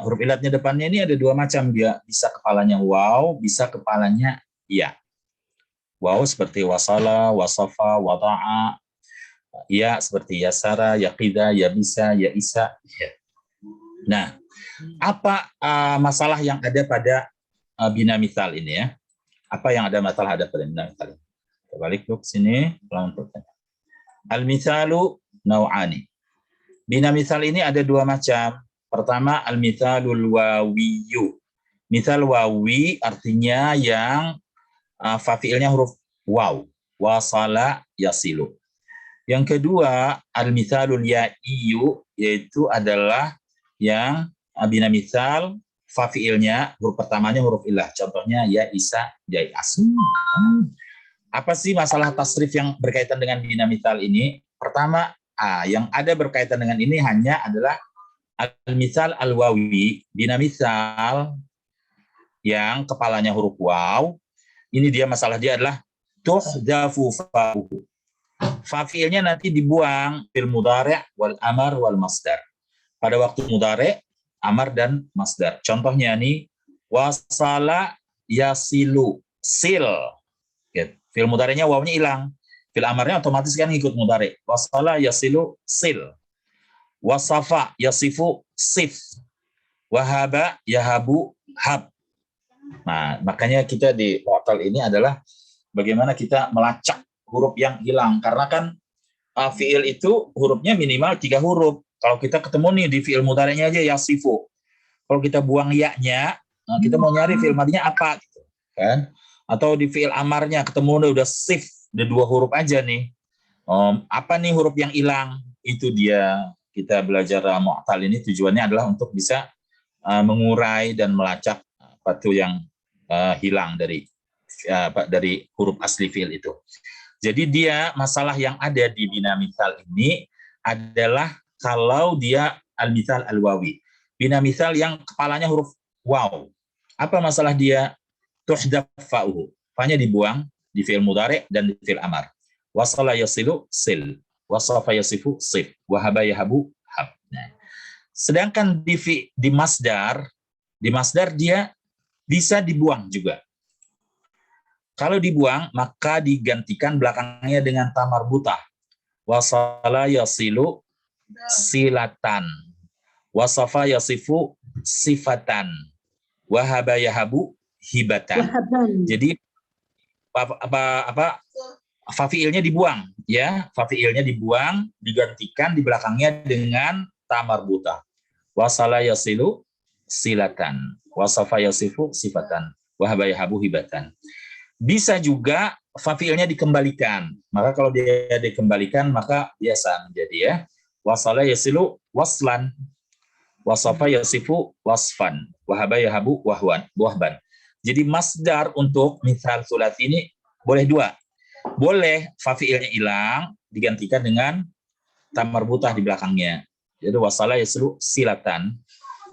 Huruf ilatnya depannya ini ada dua macam, dia bisa kepalanya waw, bisa kepalanya ya. Waw seperti wasala, wasafa, wada'a. Ya seperti yasara, yaqida, ya bisa, ya isa. Ya. Nah, apa masalah yang ada pada bina misal ini, ya? Apa yang ada masalah pada bina misal ini? Kita balik ke sini. Al-misalu nau'ani. Bina misal ini ada dua macam. Pertama, al-misalul wawiyyu. Misal wawi artinya yang fafiilnya huruf waw. Wasala yasilu. Yang kedua, al-misalul ya'iyyu, yaitu adalah yang bina misal fafiilnya huruf pertamanya huruf ilah. Contohnya ya isa, ya as. Apa sih masalah tasrif yang berkaitan dengan bina misal ini? Pertama, yang ada berkaitan dengan ini hanya adalah al-misal al-wawi, bina misal yang kepalanya huruf waw. Ini dia masalah dia adalah tuhdafu fa'uhu. Fa'ilnya nanti dibuang fil mudhari' wal amar wal masdar. Pada waktu mudhari', amar dan masdar. Contohnya nih wasala yasilu, sil. Fil mudhari'nya wawnya hilang. Fil amarnya otomatis kan ikut mudhari'. Wasala yasilu, sil. Wasafa yasifu, sif. Wahaba yahabu, hab. Nah, makanya kita di portal ini adalah bagaimana kita melacak huruf yang hilang. Karena kan fi'il itu hurufnya minimal 3 huruf. Kalau kita ketemu nih di fi'il mudhari'nya aja yasifu. Kalau kita buang ya-nya, kita mau nyari fi'il madinya apa gitu, kan? Atau di fi'il amarnya ketemu udah sif, udah 2 huruf aja nih. Apa nih huruf yang hilang? Itu dia kita belajar mu'tal ini tujuannya adalah untuk bisa mengurai dan melacak apa tuh yang hilang dari huruf asli fi'il itu. Jadi dia masalah yang ada di bina misal ini adalah kalau dia al-misal al-wawi. Bina misal yang kepalanya huruf waw. Apa masalah dia? Tuhdaf fa'uhu. Fa'nya dibuang di fi'il mudhari' dan di fi'il amar. Wasala yasilu, sil. Wasafa yasifu, sif. Wahaba yahabu, hab. Nah. Sedangkan di masdar dia bisa dibuang juga. Kalau dibuang, maka digantikan belakangnya dengan ta marbutah. wasala yasilu silatan, wasafa yasifu sifatan, wahaba yahabu hibatan. Jadi fafiilnya dibuang, ya, fafiilnya dibuang, digantikan di belakangnya dengan ta marbutah. Wasala yasilu silatan, wasafa yasifu sifatan, wahaba yahabu hibatan. Bisa juga fafiilnya dikembalikan. Maka kalau dia dikembalikan maka biasa menjadi ya wasala yasilu waslan, wasafa yasifu wasfan, wahaba yahabu wahban. Jadi masdar untuk misal sulat ini boleh dua. Boleh fafiilnya hilang digantikan dengan ta marbutah di belakangnya. Jadi wasala yasilu silatan,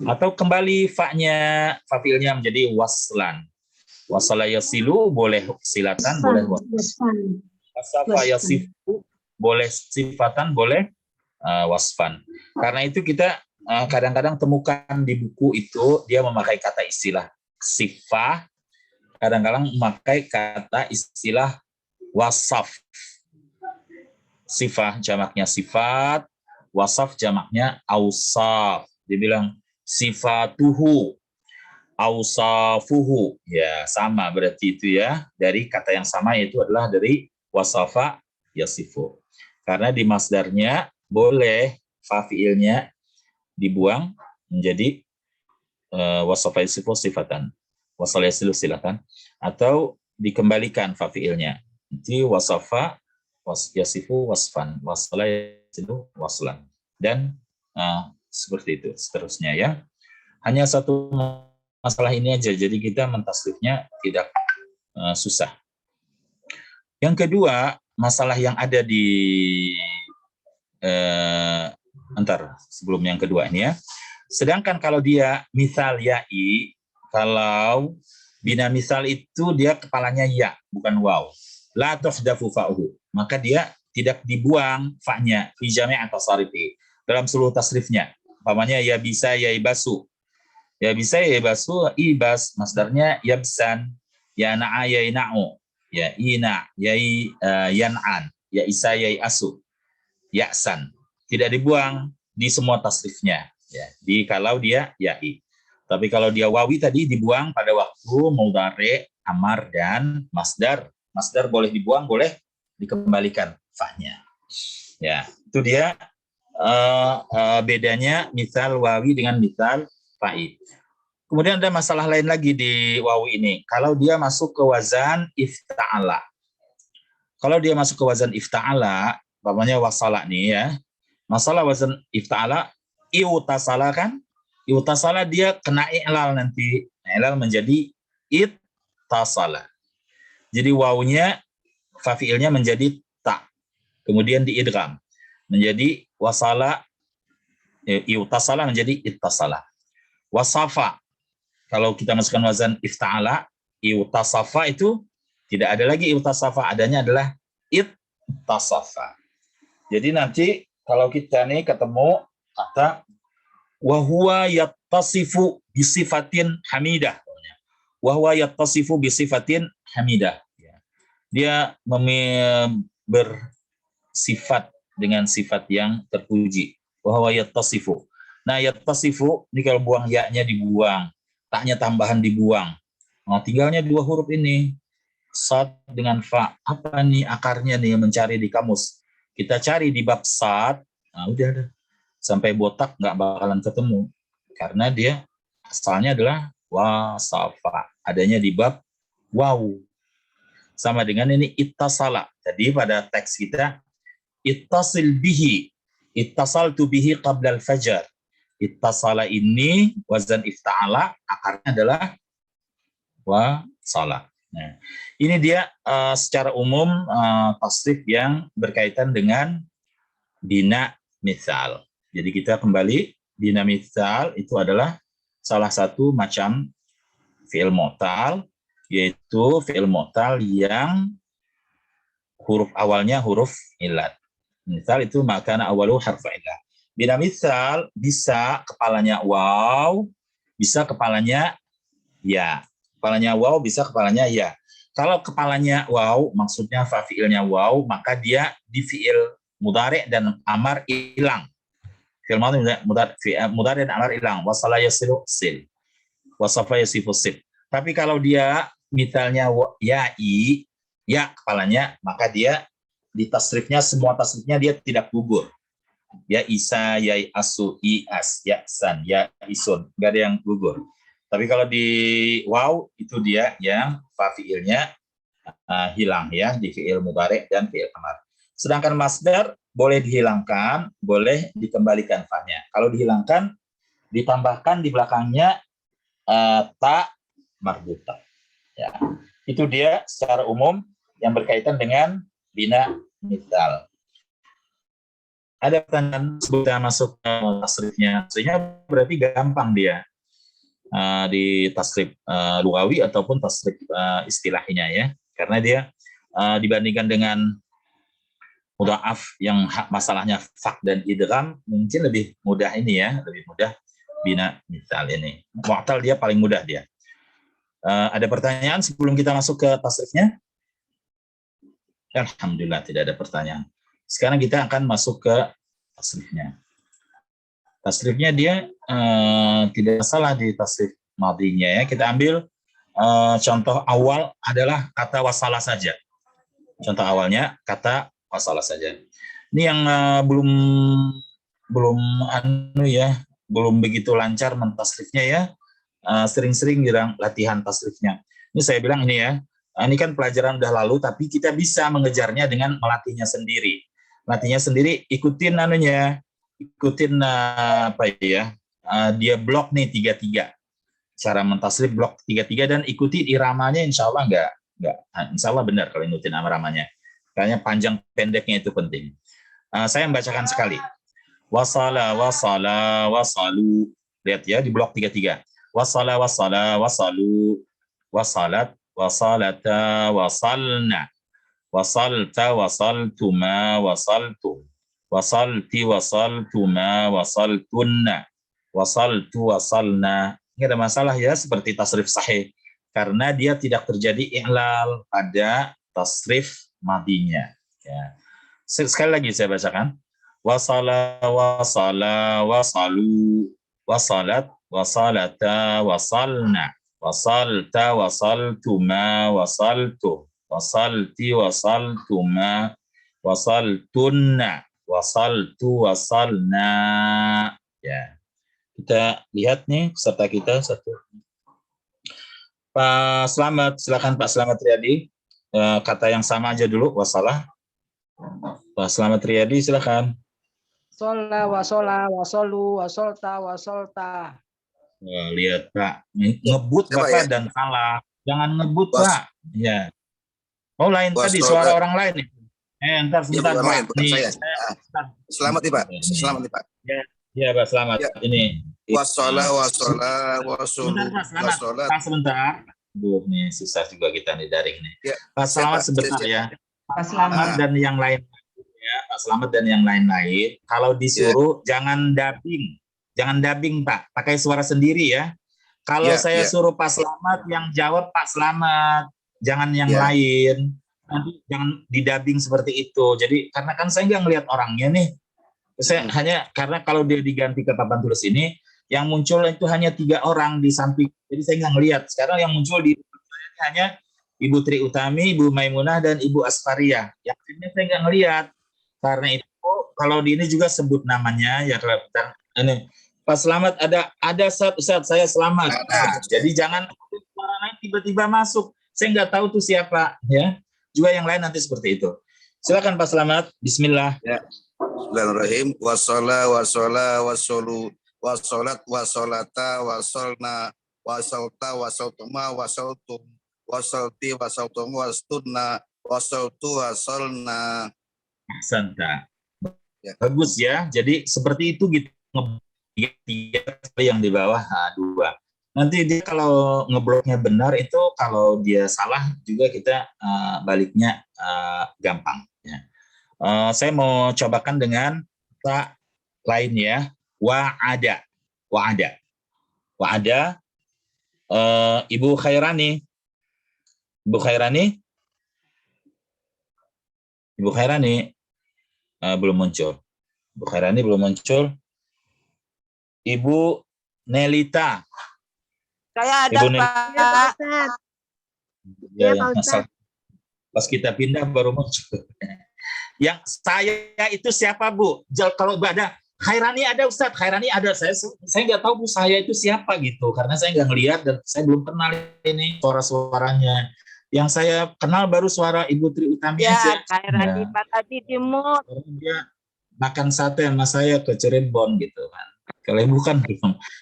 atau kembali fa-nya fafiilnya menjadi waslan. Wasala yasilu boleh silatan, boleh wasfan. Wasafa yasifu boleh sifatan, boleh wasfan. Karena itu kita kadang-kadang temukan di buku itu dia memakai kata istilah sifah, kadang-kadang memakai kata istilah wasaf. Sifah jamaknya sifat, wasaf jamaknya ausaf. Dia bilang sifatuhu, ausafuhu, ya sama berarti itu ya, dari kata yang sama, yaitu adalah dari wasafa yasifu. Karena di masdarnya boleh fafiilnya dibuang menjadi wasafa yasifu sifatan, wasala yasilu silatan, atau dikembalikan fafiilnya. Jadi wasafa yasifu wasfan, wasala yasilu waslan, dan seperti itu seterusnya ya. Hanya satu masalah ini aja, jadi kita mentasrifnya tidak susah. Yang kedua, masalah yang ada di sebelum yang kedua ini ya. Sedangkan kalau dia misal ya'i, kalau bina misal itu dia kepalanya ya, bukan waw. La tuhdafu fa'uhu, maka dia tidak dibuang fa-nya fi jami' at-tasarifi, dalam seluruh tasrifnya. Umpamanya ya bisa ya ibasu. Ya bisa ya basu ibas, masdarnya yabsan, ya na'a ya ina'u, ya ina ya yan'an, ya isa ya asu, ya'san. Tidak dibuang di semua tasrifnya ya, di kalau dia ya'i. Tapi kalau dia wawi tadi dibuang pada waktu mudhari, amar, dan masdar. Masdar boleh dibuang, boleh dikembalikan fa-nya. Ya, itu dia bedanya misal wawi dengan misal fa'i. Kemudian ada masalah lain lagi di wawi ini. Kalau dia masuk ke wazan ifta'ala. Kalau dia masuk ke wazan ifta'ala, namanya wasala nih ya. Masalah wazan ifta'ala, iutasala kan? Iutasala dia kena i'lal nanti. I'lal menjadi ittasala. Jadi wawunya, fafiilnya menjadi ta. Kemudian diidgham. Menjadi wasala, iutasala menjadi ittasala. Wasafa, kalau kita masukkan wazan ifta'ala, iutasafa itu tidak ada lagi iutasafa, adanya adalah ittasafa. Jadi nanti kalau kita nih ketemu kata wahuwa yattasifu bisifatin hamidah, wahuwa yattasifu bisifatin hamidah, dia bersifat dengan sifat yang terpuji. Wahuwa yattasifu. Nah, yattasifu, ini kalau buang ya-nya dibuang, taknya tambahan dibuang. Nah, tinggalnya dua huruf ini, sad dengan fa. Apa nih akarnya nih, mencari di kamus. Kita cari di bab sad, nah udah ada. Sampai botak nggak bakalan ketemu. Karena dia asalnya adalah wasafa. Adanya di bab waw. Sama dengan ini ittasala. Jadi pada teks kita, ittasil bihi, ittasaltu bihi qabla al-fajar. Ittasala ini wazan ifta'ala, akarnya adalah wasala. Nah, ini dia secara umum tasrif yang berkaitan dengan bina mithal. Jadi kita kembali, bina mithal itu adalah salah satu macam fi'il mu'tal, yaitu fi'il mu'tal yang huruf awalnya huruf ilat. Mithal itu makana awalu harfa ilat. Bina mithal bisa kepalanya waw, bisa kepalanya ya. Kepalanya waw, bisa kepalanya ya. Kalau kepalanya waw, maksudnya fafiilnya waw, maka dia di fiil mudhari dan amar hilang. Fi'il madhi mudhari dan amar hilang. Wasala yasilu sil. Wasafa yasifu sil. Tapi kalau dia misalnya ya'i, ya kepalanya, maka dia di tasrifnya, semua tasrifnya dia tidak gugur. Ya isa, ya asu, ias, ya san, ya isun, nggak ada yang gugur. Tapi kalau di waw itu dia yang fa fiilnya hilang ya, di fiil mudhari dan fiil amar. Sedangkan masdar boleh dihilangkan, boleh dikembalikan fa-nya. Kalau dihilangkan, ditambahkan di belakangnya ta marbutah. Ya, itu dia secara umum yang berkaitan dengan bina mithal. Ada pertanyaan sebelum masuk ke tasrifnya. Tasrifnya berarti gampang dia di tasrif lugawi ataupun tasrif istilahnya ya, karena dia dibandingkan dengan mudha'af yang masalahnya fak dan idgham mungkin lebih mudah ini ya, lebih mudah bina mithal ini. Mu'tal dia paling mudah dia. Ada pertanyaan sebelum kita masuk ke tasrifnya? Alhamdulillah tidak ada pertanyaan. Sekarang kita akan masuk ke tasrifnya. Tasrifnya dia tidak salah di tasrif madhinya ya. Kita ambil contoh awal adalah kata wasalah saja. Contoh awalnya kata wasalah saja. Ini yang belum begitu lancar mentasrifnya ya. Sering-sering bilang latihan tasrifnya. Ini saya bilang ini ya. Ini kan pelajaran udah lalu, tapi kita bisa mengejarnya dengan melatihnya sendiri. Melatihnya sendiri, ikutin ikutin apa ya? Dia blok nih 3-3. Cara mentasrif blok 3-3 dan ikuti iramanya, insya Allah enggak. Insya Allah benar kalau ikutin iramanya. Kayaknya panjang pendeknya itu penting. Saya membacakan sekali. Wasala, wasala, wasalu. Lihat ya di blok 3-3. Wasala, wasala, wasalu, wasalat, wasalata, wasalna, wasalta, wasaltuma, wasaltum, wasalti, wasaltuma, wasaltunna, wasaltu, wasalna. Ini ada masalah ya seperti tasrif sahih karena dia tidak terjadi i'lal pada tasrif madinya. Ya. Sekali lagi saya bacakan. Wasala, wasala, wasalu, wasalat, wasalata, wasalna, wasalta, wasaltuma, wasaltu, wasalti, wasaltuma, wasaltunna, wasaltu, wasalna. Ya, kita lihat nih peserta kita satu. Pak Slamet, silakan Pak Slamet Riyadi. Kata yang sama aja dulu, wasalah. Pak Slamet Riyadi, silakan. Sola, wasola, wasolu, wasolta, wasolta. Lihat Pak, ngebut Bapak ya? Dan salah. Jangan ngebut Pak. Ya. Oh lain tadi suara orang lain nih. Ntar sebentar Pak. Nih, selamat nih Pak. Selamat nih Pak. Ya Pak, selamat. Ya. Ini. Wasola, wasola, wasolu, wasolat. Pak sebentar. Duh, nih susah juga kita nih daring nih. Ya. Pak selamat sebentar ya. Pak Selamat dan yang lain. Ya, Pak Selamat dan yang lain-lain. Kalau disuruh jangan dubbing Pak, pakai suara sendiri ya. Kalau saya suruh Pak Selamat yang jawab Pak Selamat, jangan yang lain. Nanti jangan didubbing seperti itu. Jadi karena kan saya nggak ngelihat orangnya nih. Saya hanya karena kalau dia diganti ke papan tulis ini, yang muncul itu hanya 3 orang di samping. Jadi saya nggak ngelihat. Sekarang yang muncul di hanya Ibu Tri Utami, Ibu Maimunah, dan Ibu Asfaria. Yang lainnya saya nggak ngelihat. Karena itu kalau di ini juga sebut namanya ya kelihatan. Ini Pak Selamat ada Ustaz saya Selamat. Jadi jangan suara lain tiba-tiba masuk. Saya nggak tahu tuh siapa ya. Juga yang lain nanti seperti itu. Silakan Pak Selamat. Bismillah. Ya. Bismillahirrahmanirrahim. Wasola, wasola, wasolu, wasolat, wasolata, wasolna, wasolta, wasoltuma, wasoltum, wasolti, wasoltum, wastunna, wasoltu, wasolna. Santa. Bagus ya. Jadi seperti itu gitu. Yang di bawah A2. Nanti dia kalau ngebloknya benar itu kalau dia salah juga kita baliknya gampang. Ya. Saya mau cobakan dengan kata lain ya. Wa'ada. Wa'ada. Wa'ada. Ibu Khairani. Ibu Khairani. Ibu Khairani. Belum muncul. Bu Khairani belum muncul. Ibu Nelita. Saya ada, Ibu Pak. Ya, masalah. Pas kita pindah baru muncul. Yang saya itu siapa, Bu? Kalau ada Khairani ada, Ustadz. Khairani ada. Saya nggak tahu Bu saya itu siapa gitu. Karena saya nggak ngelihat dan saya belum kenal ini suara-suaranya. Yang saya kenal baru suara Ibu Tri Utami aja. Khairani Pak tadi dimut. Dia makan sate sama saya ke Cirebon gitu kan. Kalau Ibu kan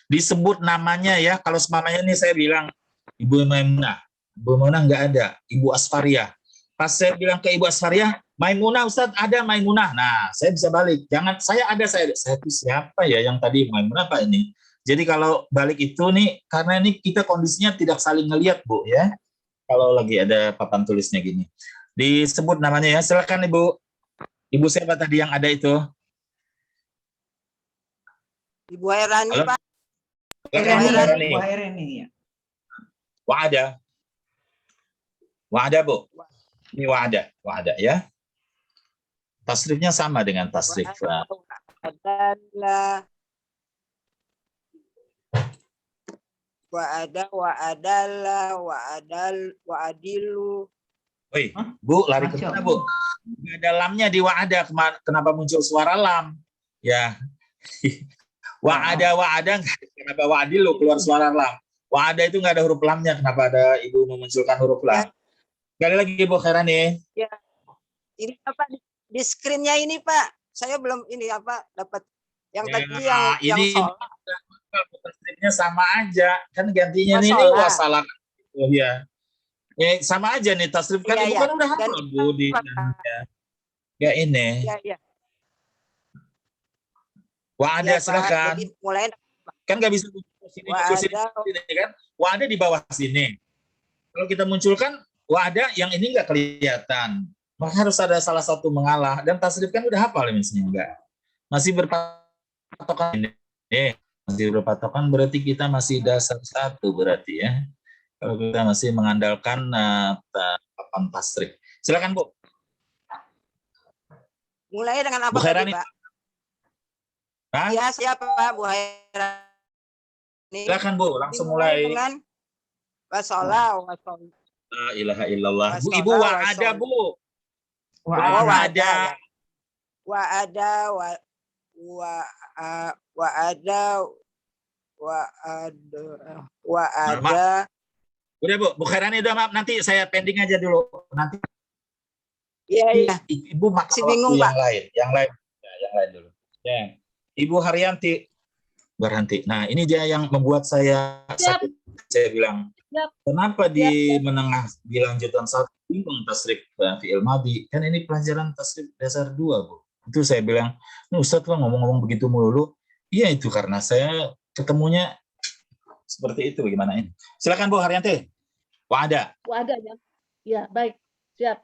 disebut namanya ya. Kalau semuanya ini saya bilang Ibu Maimunah. Ibu Maimunah nggak ada. Ibu Asfaria. Pas saya bilang ke Ibu Asfaria, Maimunah Ustadz ada Maimunah. Nah, saya bisa balik. Jangan saya itu siapa ya yang tadi Maimunah Pak ini. Jadi kalau balik itu nih karena ini kita kondisinya tidak saling ngelihat Bu ya. Kalau lagi ada papan tulisnya gini. Disebut namanya ya. Silakan Ibu. Ibu siapa tadi yang ada itu? Ibu Khairani, Pak. Ibu Khairani ya. Wa'ada. Wa'ada Bu. Ini wa'ada ya. Tasrifnya sama dengan tasrif. Adalah wa'adilu. Woi, Bu, lari ke mana, Bu? Nggak ada lamnya di wa'ada. Kenapa muncul suara lam? Ya. Wa'ada, kenapa wa'adilu keluar suara lam? Wa'ada itu nggak ada huruf lamnya. Kenapa ada Ibu memunculkan huruf lam? Sekali lagi Bu Khairani. Ya. Ini apa di screen-nya ini, Pak? Saya belum ini apa dapat yang Ya, tadi yang ini tasrifnya sama aja. Kan gantinya Oh, ini sholat. wasalah. Oh ya. Ya, sama aja nih tasrif kan Iya, Ibu iya. kan udah hafal Dan- Bu di ya ini. ya. Wa'ada Ya, Pak. silakan. Jadi mulai Kan nggak bisa muncul sini, kan? Wa'ada di bawah sini. Kalau kita munculkan wa'ada yang ini nggak kelihatan. Maka harus ada salah satu mengalah. Dan tasrif kan udah hafal ya misalnya enggak. Masih berpatokan ini. Masih berpatokan berarti kita masih dasar 1 berarti ya. Kalau kita masih mengandalkan papan tasrif. Silakan Bu. mulai dengan apa Bu Khairani. tadi, Pak? Hah? Ya, siapa Bu Khairani? Silakan Bu, langsung Dimulai mulai. dengan wasolah. La ilaha illallah. Bu, Wasolah, Ibu wa'ada wasolah. Bu. Wa'ada. Wa'ada. Udah Bu, Bu Khairani udah maaf nanti saya pending aja dulu. Nanti Iya, iya. Ibu makan Masih bingung, waktu Pak. yang lain dulu. Ya. Ibu Haryanti berhenti. Nah, ini dia yang membuat saya sakit. Saya bilang, kenapa di menengah di lanjutan 1 bingung tasrif fi'il madhi? Kan ini pelajaran tasrif dasar 2, Bu. Itu saya bilang, Ustadz kok ngomong-ngomong begitu melulu? Iya, itu karena saya ketemunya seperti itu. Bagaimana ini? Silakan Bu Haryanti. Wa'ada. Wa'ada ya. Ya, baik. Siap.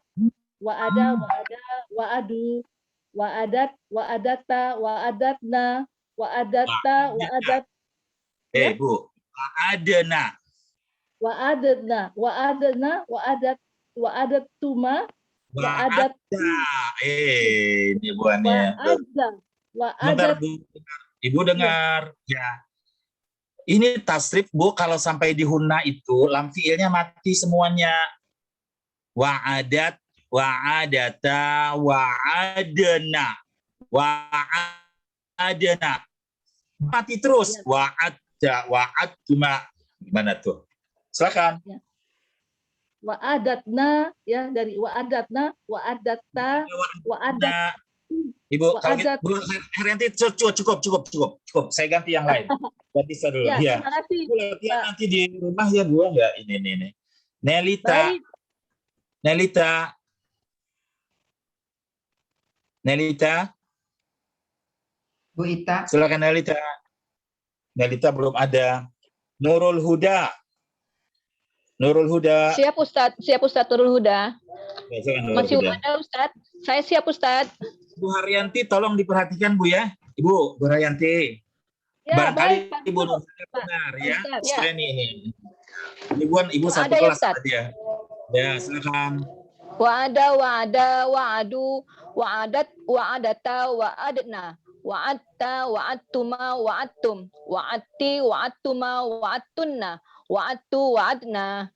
Wa'ada, wa'adu, wa'adat, wa'adata, wa'adatna, wa'adatta, wa'adat, Bu. Wa'adana. wa'adatna, wa'adattuma, wa'adat, Ini buannya. Bentar, Bu. Ibu dengar. Ya. Ini tasrif, Bu, kalau sampai di hunna itu, lam fiilnya mati semuanya. Wa'adat, wa'adata, wa'adana. Wa'adana. Mati terus. Wa'adda, wa'adtuma. Gimana tuh? Silakan. wa'adatna, ya, dari wa'adatna, wa'adatta, wa'adat. Ibu, kalau gitu, Bu Haryanti cukup. Saya ganti yang lain. Ganti saya dulu. Ya, Ya. terima kasih. Bu, latihan nanti di rumah ya, Bu. Ya, ini. Nelita. Baik. Nelita. Bu Ita. Silakan Nelita. Nelita belum ada. Nurul Huda. Siap Ustadz Nurul Huda. Ya, silakan Nurul Masih Huda. ada Ustadz. Saya siap Ustadz. Bu Haryanti tolong diperhatikan Bu ya. Ibu Haryanti. Ya, Barangkali baik, Pak. Ibu Nur benar ya. Ustaz, ya. Saya ini. Ibu satu Ada ya, kelas Ustaz? tadi ya. Ya, silakan. Wa'ada, wa'adu, wa'adata, wa'adna, wa'atta, wa'attuma, wa'attum, wa'atti, wa'attuma, wa'attunna, wa'attu, wa'adna.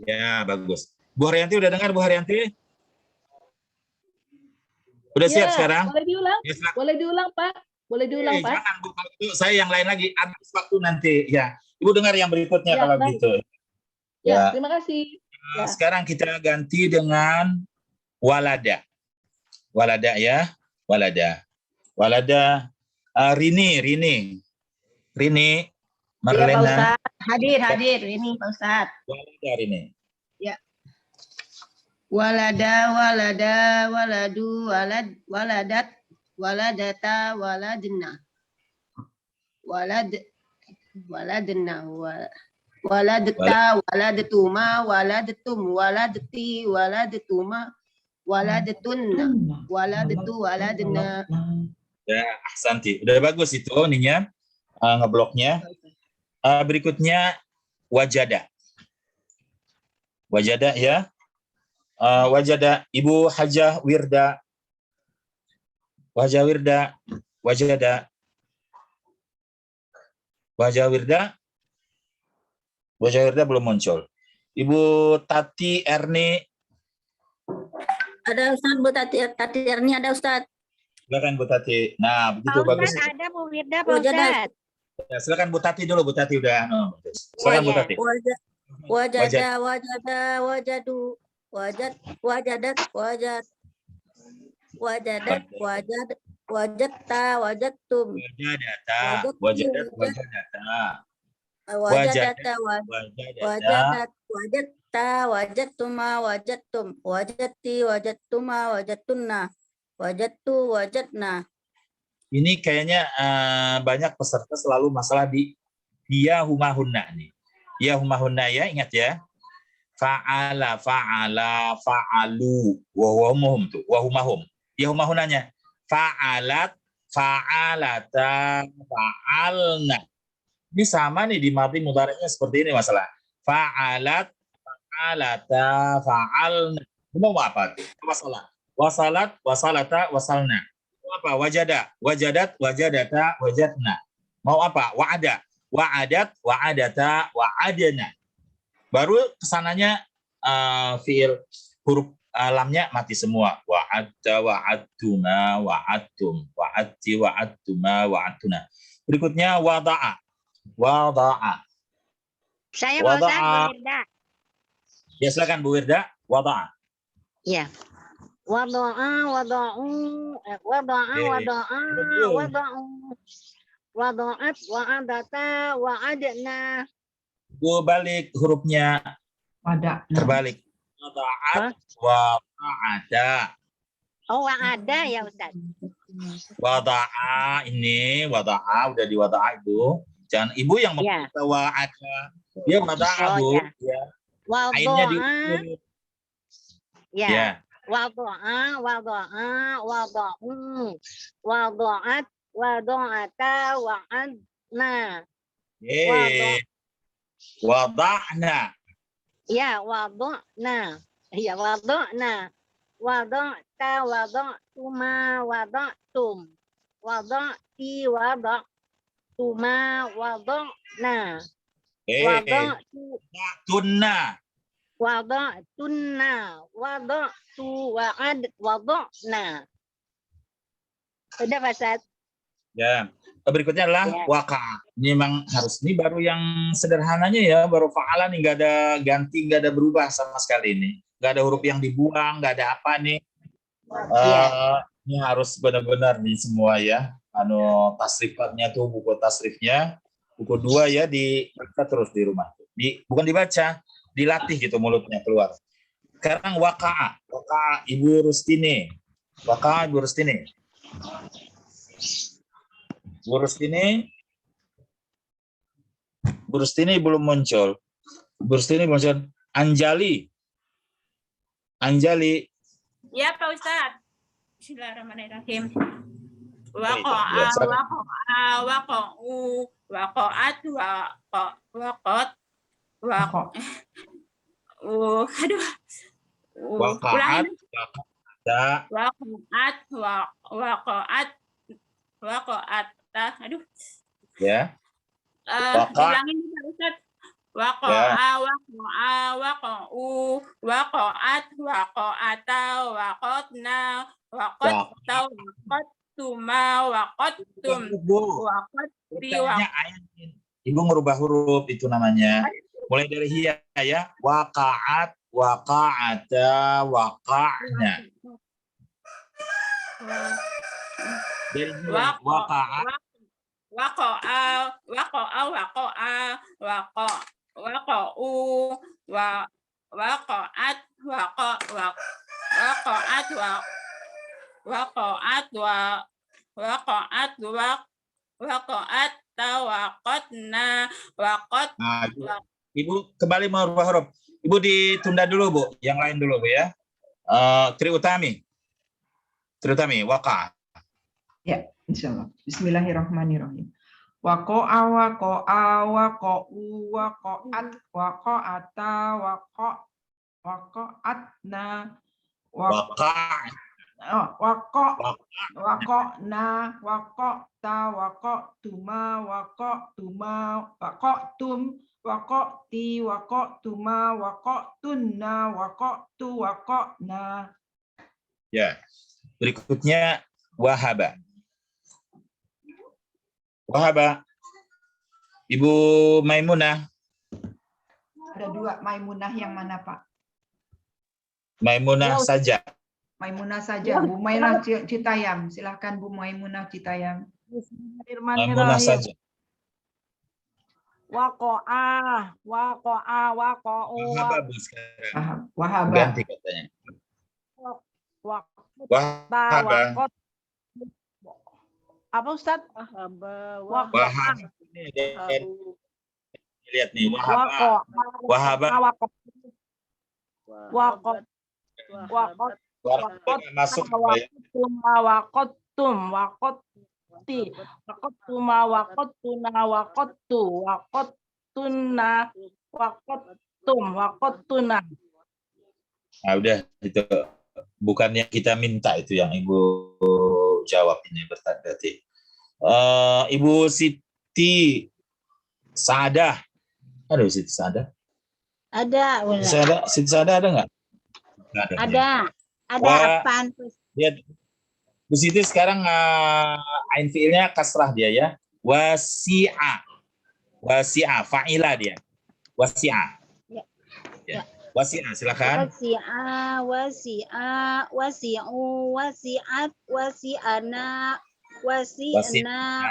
Ya, bagus. Bu Haryanti udah dengar, Bu Haryanti? Udah siap sekarang? Boleh diulang? Ya, silakan. Boleh diulang, Pak? Boleh diulang, Pak? Jangan, Bu. Kalau itu saya yang lain lagi. Habis waktu nanti. Ya, Ibu dengar yang berikutnya Ya, kalau baik. gitu. Ya, terima kasih. Ya. Sekarang kita ganti dengan walada. Walada ya. Walada. Walada. Rini. Ya, Pak Marlena. Ustadz. Hadir. Ini Pak Ustadz. Walada Rini. Ya. Walada, waladu, waladat, waladata, waladna. Waladna, waladta, waladtuma, waladtum, waladti, waladtuma, waladattunna, waladtu, waladna. Ya, ahsanti. Udah bagus itu ininya, ngebloknya. Berikutnya wajada. Wajada ya. Wajada Ibu Hajah Wirda. Wajada. Wajah Wirda belum muncul. Ibu Tati Erni. Ada Ustadz, Bu Tati Erni ada Ustadz. Silakan Bu Tati. Nah, begitu bagus. Ada Bu Wirda, Pak Ustadz. Ya, silakan Bu Tati dulu. Bu Tati udah. Silakan Bu Tati. Wajadat, wajadta, wajadtum. Wajadta, wajadtuma, wajadtum. Wajadti, wajadtuma, wajadtunna. Wajadtu, wajadna. Ini kayaknya banyak peserta selalu masalah di ya humahunna nih. Ya humahunna ya, ingat ya. Fa'ala, fa'alu, wahumahum tuh, wahumahum. Ya humahunanya. Fa'alat, fa'alata, fa'alna. Ini sama nih di madhi mudhari'nya seperti ini masalah. Fa'alat, fa'alata, fa'alna. Mau apa tuh? Masalah. Wasalat, wasalata, wasalna. Mau apa? Wajada, wajadat, wajadata, wajadna. Mau apa? Wa'ada, wa'adat, wa'adata, wa'adana. Baru kesananya fiil huruf lamnya mati semua. Wa'adda, wa'adtuma, wa'adtum, wa'adti, wa'adtuma, wa'adtuna. Berikutnya wada'a. Wada'a. Saya Pak Ustadz, Bu Wirda. Ya, silakan Bu Wirda. Wada'a. Iya. Wada'a, wada'u, wada'at, wa'adata, wa'adna. Bu balik hurufnya terbalik. Wada'at, wa'ada. Oh, wa'ada ya Ustaz. Wada'a ini, wada'a udah di wada'a Ibu. Jangan Ibu yang membaca wa'ada. Dia wada'a Bu. Ya. Ainnya di ya. Wada'a, wada'u, wada'at, wada'ata, wa'adna. Wada'na. Ya, wada'na. Ya, wada'na. Wada'ta, wada'tuma, wada'tum. Wada'ti, wada'tuma, wada'na. Wada'tunna. Wada'tunna. Wada'tu, wada'na. Udah Pak Ustaz? Ya. Berikutnya adalah waqa'a. Ini memang harus, ini baru yang sederhananya ya, baru fa'ala nih, nggak ada ganti, nggak ada berubah sama sekali ini. Nggak ada huruf yang dibuang, nggak ada apa nih. Ini harus benar-benar nih semua ya. Tasrifatnya tuh, buku tasrifnya, buku 2 ya, dibaca terus di rumah. Bukan dibaca, dilatih gitu mulutnya keluar. Sekarang waqa'a. Waqa'a Ibu Rustini. Waqa'a Ibu Rustini. Bu Rustini belum muncul. Bu Rustini muncul. Anjali. Ya Pak Ustadz. Bismillahirrahmanirrahim. Waqa'a, waqa'u, waqa'at, waqat. Aduh. Waqa'at, Ya. Waqa'ata. Aduh. Ya. Waqa'. Bilangin Pak Ustadz. Ya. Waqa'u, waqa'at, waqa'ata, waqatna, waqatta, waqattuma, waqattum, waqatti, Ibu ngerubah huruf itu namanya. Mulai dari hiya ya. Waqa'at, waqa'ata, waqa'na. Dari hiya, waqa'at. Waqa'u, waqa'u, waqa'at, waqa'at, waqatna, waqat. Ibu kembali merubah huruf. Ibu ditunda dulu, Bu. Yang lain dulu, Bu ya. Tri Utami, waqa'. Ya, insyaallah. Bismillahirrahmanirrahim. Waqa'a, waqa'a, waqa'u, waqa'at, waqa'ata, waqa'atna, waqa'na, waqa'ta, waqa'tuma, waqa'tum, waqa'ti, waqa'tuma, waqa'tunna, waqa'tu, waqa'na. Ya. Berikutnya wahaba. Wahaba. Ibu Maimunah. Ada dua, Maimunah yang mana, Pak? Maimunah saja. Maimunah saja. Bu Maimunah Citayam. Silahkan Bu Maimunah Citayam. Maimunah saja. Waqa'ah, waqa'ah, waqa'u. Wahaba, Bu, sekarang. Wahaba. Ganti katanya. Wahaba. Apa Ustaz? Wahaba. Lihat nih, wahaba. Wahaba. Masuk ya. Waqattum, waqatti, waqattuma, waqattuna, waqattu, waqattunna, waqattum, waqattuna. Nah, udah itu. Bukannya kita minta itu yang Ibu jawab ini berarti. Ibu Siti Saadah. Ada Siti Saadah? Ada. Siti Saadah ada nggak? Ada. Ada apaan? Lihat. Bu Siti sekarang ain fiilnya kasrah dia ya. Wasi'a. Wasi'a, fa'ilah dia. Wasi'a. Ya. Wasi'a, silakan. Wasi'a, wasi'a, wasi'u, wasi'at, wasi'ana, wasi'na,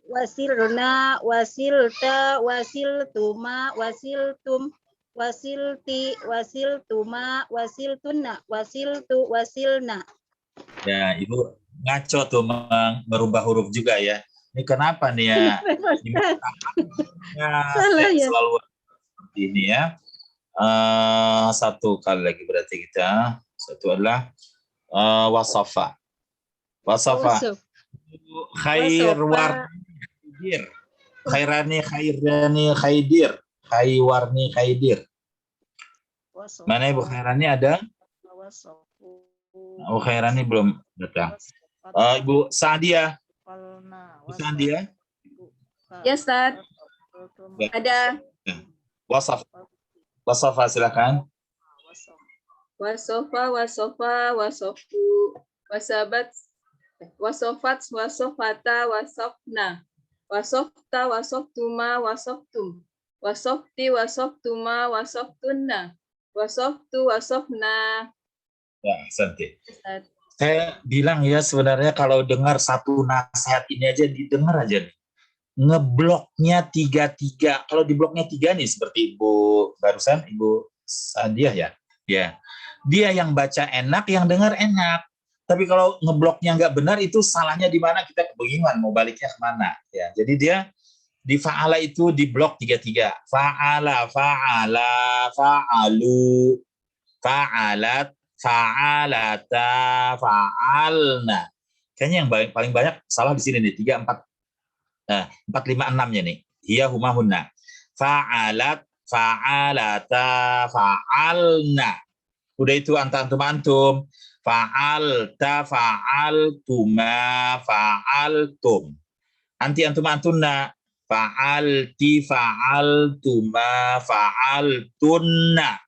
wasilna, wasilta, wasiltuma, wasiltum, wasilti, wasiltuma, wasiltunna, wasiltu, wasilna. Ya, Ibu ngaco tuh merubah huruf juga ya. Ini kenapa nih ya? Salah ya. Selalu seperti ini ya. Satu kali lagi berarti kita. Satu adalah wasafa. Wasafa. Khair warni khairani khairani khaidir. Khaiwarni khaidir. Mana Ibu Khairani ada? Oh, Khairani belum datang. Ibu Sadia. Ibu Sadia. Ya, Ustaz. Ada. Wasafa silakan. Wasofa, wasofa, wasofu, wasabat, wasofat, wasofata, wasofna, wasofta, wasoftuma, wasoftum, wasofti, wasoftuma, wasoftunna, wasoftu, wasofna. Ya, santai. Saya bilang ya sebenarnya kalau dengar satu nasihat ini aja didengar aja nih. Ngebloknya 3-3. Kalau di bloknya 3 nih seperti Ibu barusan Ibu Sadiah ya. Ya. Dia yang baca enak, yang dengar enak. Tapi kalau ngebloknya nggak benar itu salahnya di mana, kita kebingungan mau baliknya kemana. Ya. Jadi dia di fa'ala itu di blok 3-3. Fa'ala, fa'ala, fa'alu, fa'alat, fa'alata, fa'alna. Kayaknya yang paling banyak salah di sini nih 3, 4. 4, 5, 6-nya nih. Hiya huma hunna. Fa'alat, fa'alata, fa'alna. Udah itu antum. Fa'alta, fa'altuma, fa'altum. Anti antum-antunna. Fa'alti, fa'altuma, fa'altunna.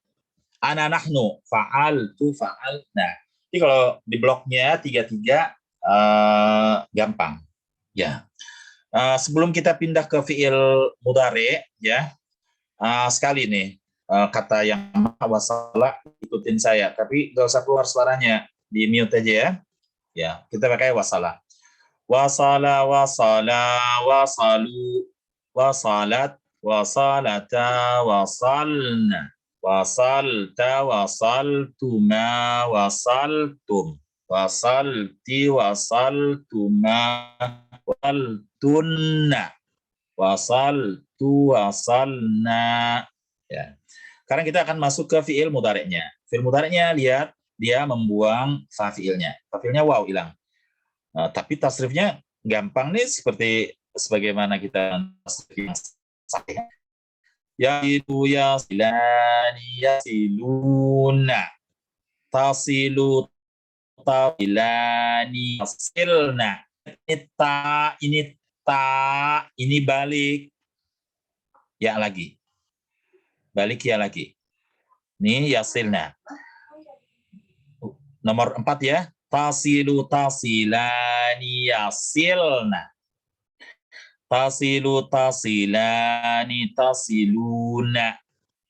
Ana nahnu, fa'altu, fa'alna. Jadi kalau di bloknya 3-3 gampang. Ya. Sebelum kita pindah ke fiil mudhari, ya, sekali nih kata yang wasala, ikutin saya, tapi nggak usah keluar suaranya, di mute aja ya. Ya, kita pakai wasala. Wasala, wasala, wasalu, wasalat, wasalata, wasalna, wasalta, wasaltuma, wasaltum, wasalti, wasaltuma, wasaltunna, wasaltu, wasalna. Ya. Sekarang kita akan masuk ke fiil mudhari'nya. Fiil mudhari'nya, lihat, dia membuang fa fiilnya. Fa fiilnya waw, hilang. Tapi tasrifnya gampang nih, seperti sebagaimana kita tasrif yang yaitu yasilani, yasiluna, tasilu, tasilani, yasilna. Ini balik ya lagi. Balik ya lagi. Nih yasilna. Nomor 4 ya. Tasilu, tasilani, yasilna. Tasilu, tasilani, tasiluna.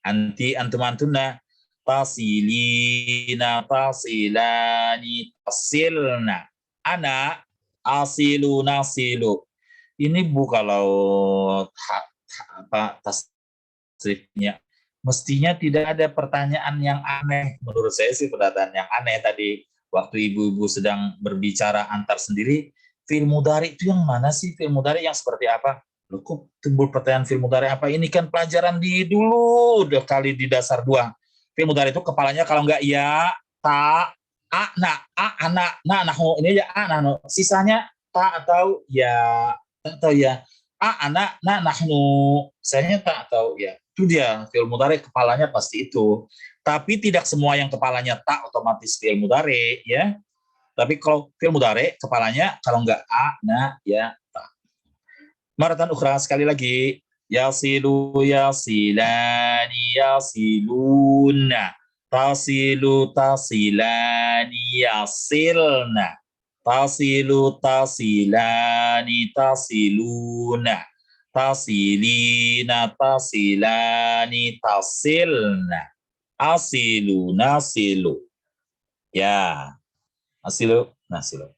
Antum-antunna. Tasilina, tasilani, tasilna. Ana, asilu, nasilu. Ini kalau tasrifnya. Mestinya tidak ada pertanyaan yang aneh. Menurut saya sih pertanyaan yang aneh tadi. Waktu ibu-ibu sedang berbicara antar sendiri, fi'il mudhari itu yang mana sih? Fi'il mudhari yang seperti apa? Loh, kok timbul pertanyaan fi'il mudhari apa? Ini kan pelajaran di dulu, udah kali di dasar 2. Fi'il mudhari itu kepalanya kalau enggak ya, ta, a, na, nahu. Ini aja a, nahnu. Sisanya ta atau ya, a, ana, na, nahnu. Sisanya ta atau ya. Itu dia, fi'il mudhari kepalanya pasti itu. Tapi tidak semua yang kepalanya tak otomatis fi'il mudhari, ya. Tapi kalau fi'il mudhari kepalanya kalau enggak a, na, ya, ta. Maratan ukhra, sekali lagi. Yasilu, yasilani, yasiluna. Tasilu, tasilani, yasilna. Tasilu, tasilani, tasiluna. Tasilina, tasilani, tasilna. Asilu, nasilu. Ya. Asilu, nasilu.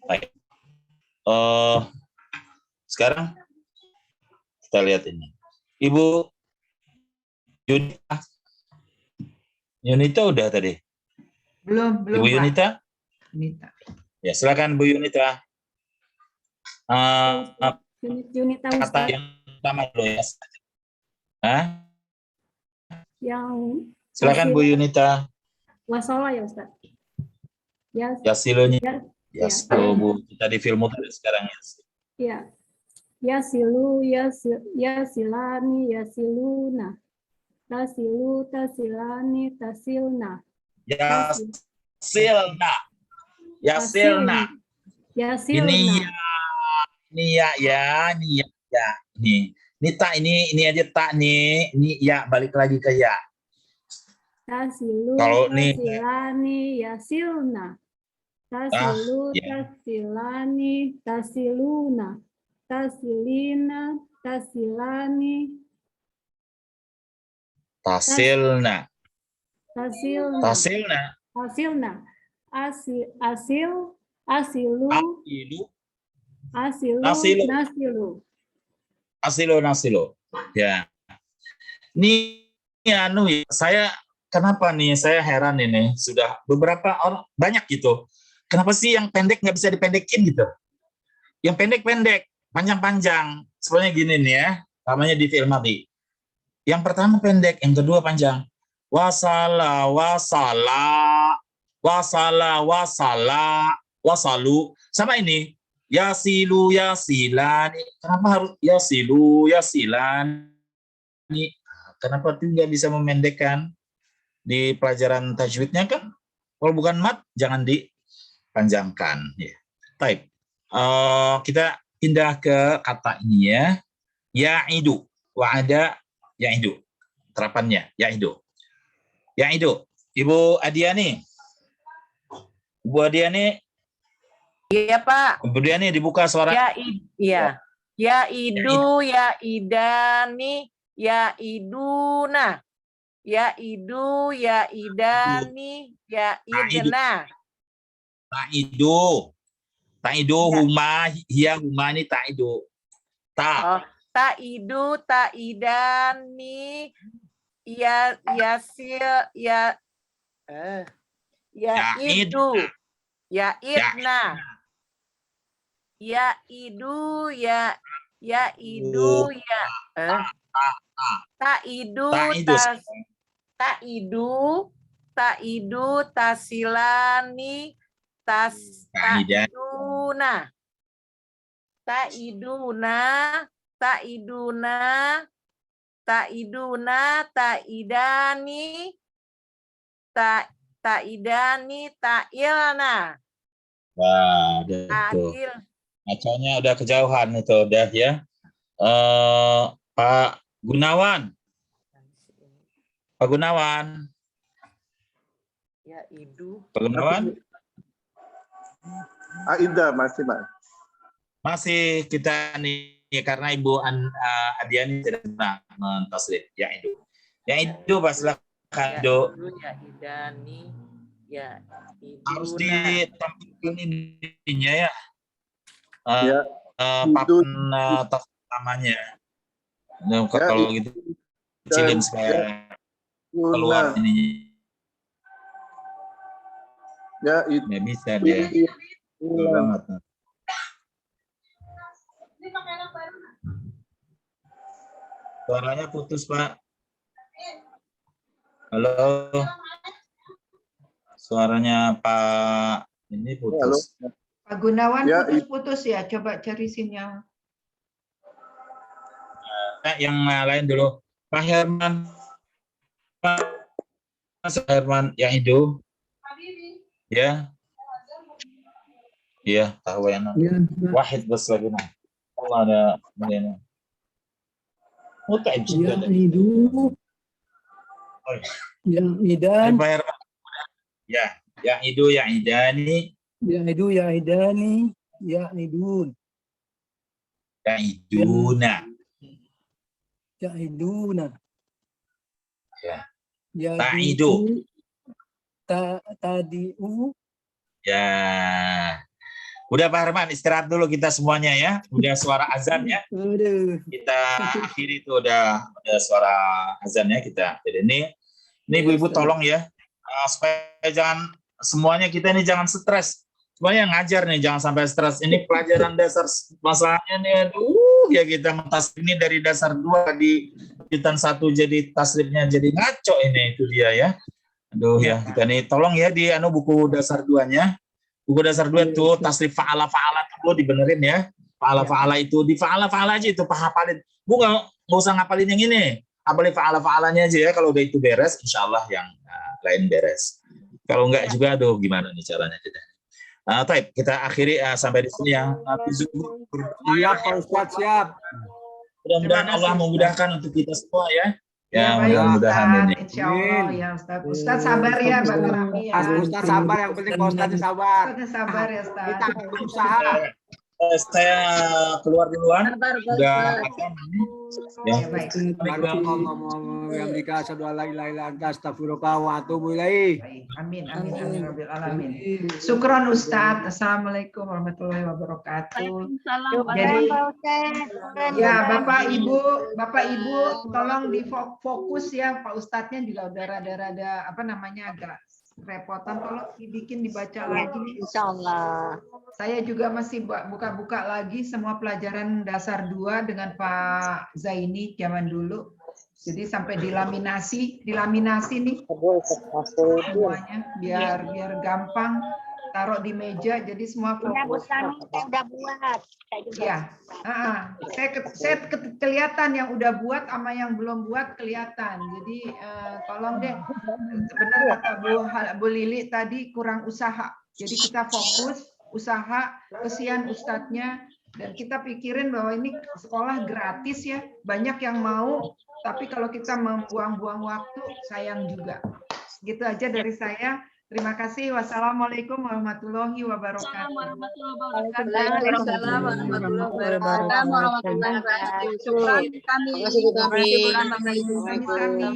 Baik. Sekarang kita lihat ini. Ibu Yunita. Yunita udah tadi? Belum. Ibu Yunita? Yunita. Ya, silakan Bu Yunita. Yunita Kata Ustaz. yang pertama dulu ya. Hah? Yang Silakan Bu Yunita. wasola ya Ustaz. Ya. Yasilunya. Ya. Yasilu Bu. Kita di film tadi sekarang ya. Ya. Yasilu, yasilani, yasiluna. Tasilu, tasilani, tasilna. Yasilna. Yasilna. Yasilna. Ini ya. Ini tak, ini aja tak nih. Ini ya, balik lagi ke ya. Tasilu, Kalau nih tasilani, yasilna. Tasilu, tasilani, tasiluna. Tasilina, tasilani. Tasilna. Tasilna. Tasilna. Tasilna. Asilu. Nasilu. Nasilu. Ya. Ini anu, saya kenapa nih saya heran ini, sudah beberapa orang banyak gitu. Kenapa sih yang pendek nggak bisa dipendekin gitu? Yang pendek-pendek, panjang-panjang. Sebenarnya gini nih ya, namanya di fi'il madhi. Yang pertama pendek, yang kedua panjang. Wasala, wasalu. Sama ini. Yasilu, yasilani. Kenapa harus yasilu, yasilani? Kenapa tuh nggak bisa memendekkan? di pelajaran tajwidnya kan kalau bukan mat jangan dipanjangkan ya. Baik. Kita pindah ke kata ini ya. Ya'idu. Wa'ada ya'idu. Terapannya ya'idu. Ya'idu. Ibu Adiani. Ibu Adiani. Iya, Pak. Ibu Adiani dibuka suara. Iya. Ya'idu, ya'idani, ya'iduna. Ya'idu, ya'idani, ya'idna. Ta'idu. Ta'idu huma, hiya huma ini ta'idu. Ta'idu, ta'idani, yasil, ya'idu, ya'idna. Ya'idu, ya'idu, ta'idu, tasilani, ta'iduna, ta'idani, ta'ilna. Wah, itu. Bacanya udah kejauhan itu udah ya. Pak Gunawan. Pak Gunawan. Pak Gunawan. Aida masih, Pak. Masih kita nih karena Ibu Adiani tidak pernah mentasrif. Ya itu. Ya itu Pak silakan Do. Ya idani, ya harus ditampilkan ininya ya. Ya, papan tas utamanya. Nah, kalau gitu kecilin supaya keluar ininya. Ya, nggak bisa dia. Banget. Suaranya putus, Pak. Halo. Suaranya Pak ini putus. Halo. Pak Gunawan Ya, putus-putus ya, coba cari sinyal. Yang lain dulu. Pak Herman. Pak Herman yang itu. Ya. Iya, tahu ya. Wahid bas lagi nah. Allah ada mana. Mut'ib jiddan. Yang idan. Pak Herman. Ya, yang itu yang idani. Ya'idu, ya'idani, ya'idun. Ya'iduna. Ya'iduna. Ya. Ta'idu. Tadi'u. Ya. Udah Pak Herman, istirahat dulu kita semuanya ya. Udah suara azan ya. Kita akhiri itu udah suara azan ya kita. Jadi ini ibu-ibu tolong ya. Supaya jangan semuanya kita ini jangan stres. Semuanya ngajar nih, jangan sampai stres. Ini pelajaran dasar masalahnya nih, aduh ya kita mentasrif ini dari dasar 2 di kitan 1 jadi tasrifnya jadi ngaco ini itu dia ya. Aduh ya kita nih tolong ya di buku dasar 2-nya. Buku dasar 2 tuh tasrif fa'ala tuh dibenerin ya. Fa'ala itu di fa'ala aja itu hafalin. Bukan nggak usah ngapalin yang ini. Hafalin fa'alanya aja ya. Kalau udah itu beres, insya Allah yang lain beres. Kalau enggak juga, aduh gimana nih caranya kita. Taib, kita akhiri sampai di sini ya. Iya, Pak Ustadz, siap. Mudah-mudahan Allah memudahkan untuk kita semua ya. Ya, mudah-mudahan ini. Insya Allah ya Ustadz. Ustadz sabar ya, Bang Rami ya. Ustadz sabar, yang penting Pak Ustadz sabar. Ustadz sabar ya, Ustadz. Kita berusaha. Saya keluar duluan. Udah ya. Amin. Amin. Syukron Ustadz. Assalamualaikum warahmatullahi wabarakatuh. Jadi ya Bapak Ibu tolong difokus ya, Pak Ustadznya juga udah rada-rada agak repotan, tolong dibaca lagi. Insyaallah. Saya juga masih buka-buka lagi semua pelajaran dasar 2 dengan Pak Zaini zaman dulu. Jadi sampai dilaminasi nih semuanya biar gampang. taruh di meja, jadi semua Ya, Bu fokus. Tani, saya udah buat. Saya juga. Ya, saya kelihatan yang udah buat sama yang belum buat kelihatan. Jadi tolong deh, benar kata Bu Lili tadi kurang usaha. Jadi kita fokus, usaha, kesian ustadznya, dan kita pikirin bahwa ini sekolah gratis ya, banyak yang mau, tapi kalau kita membuang-buang waktu sayang juga. Gitu aja dari saya. Terima kasih. Wassalamualaikum warahmatullahi wabarakatuh. Waalaikumsalam warahmatullahi wabarakatuh. Syukran kami. Kami.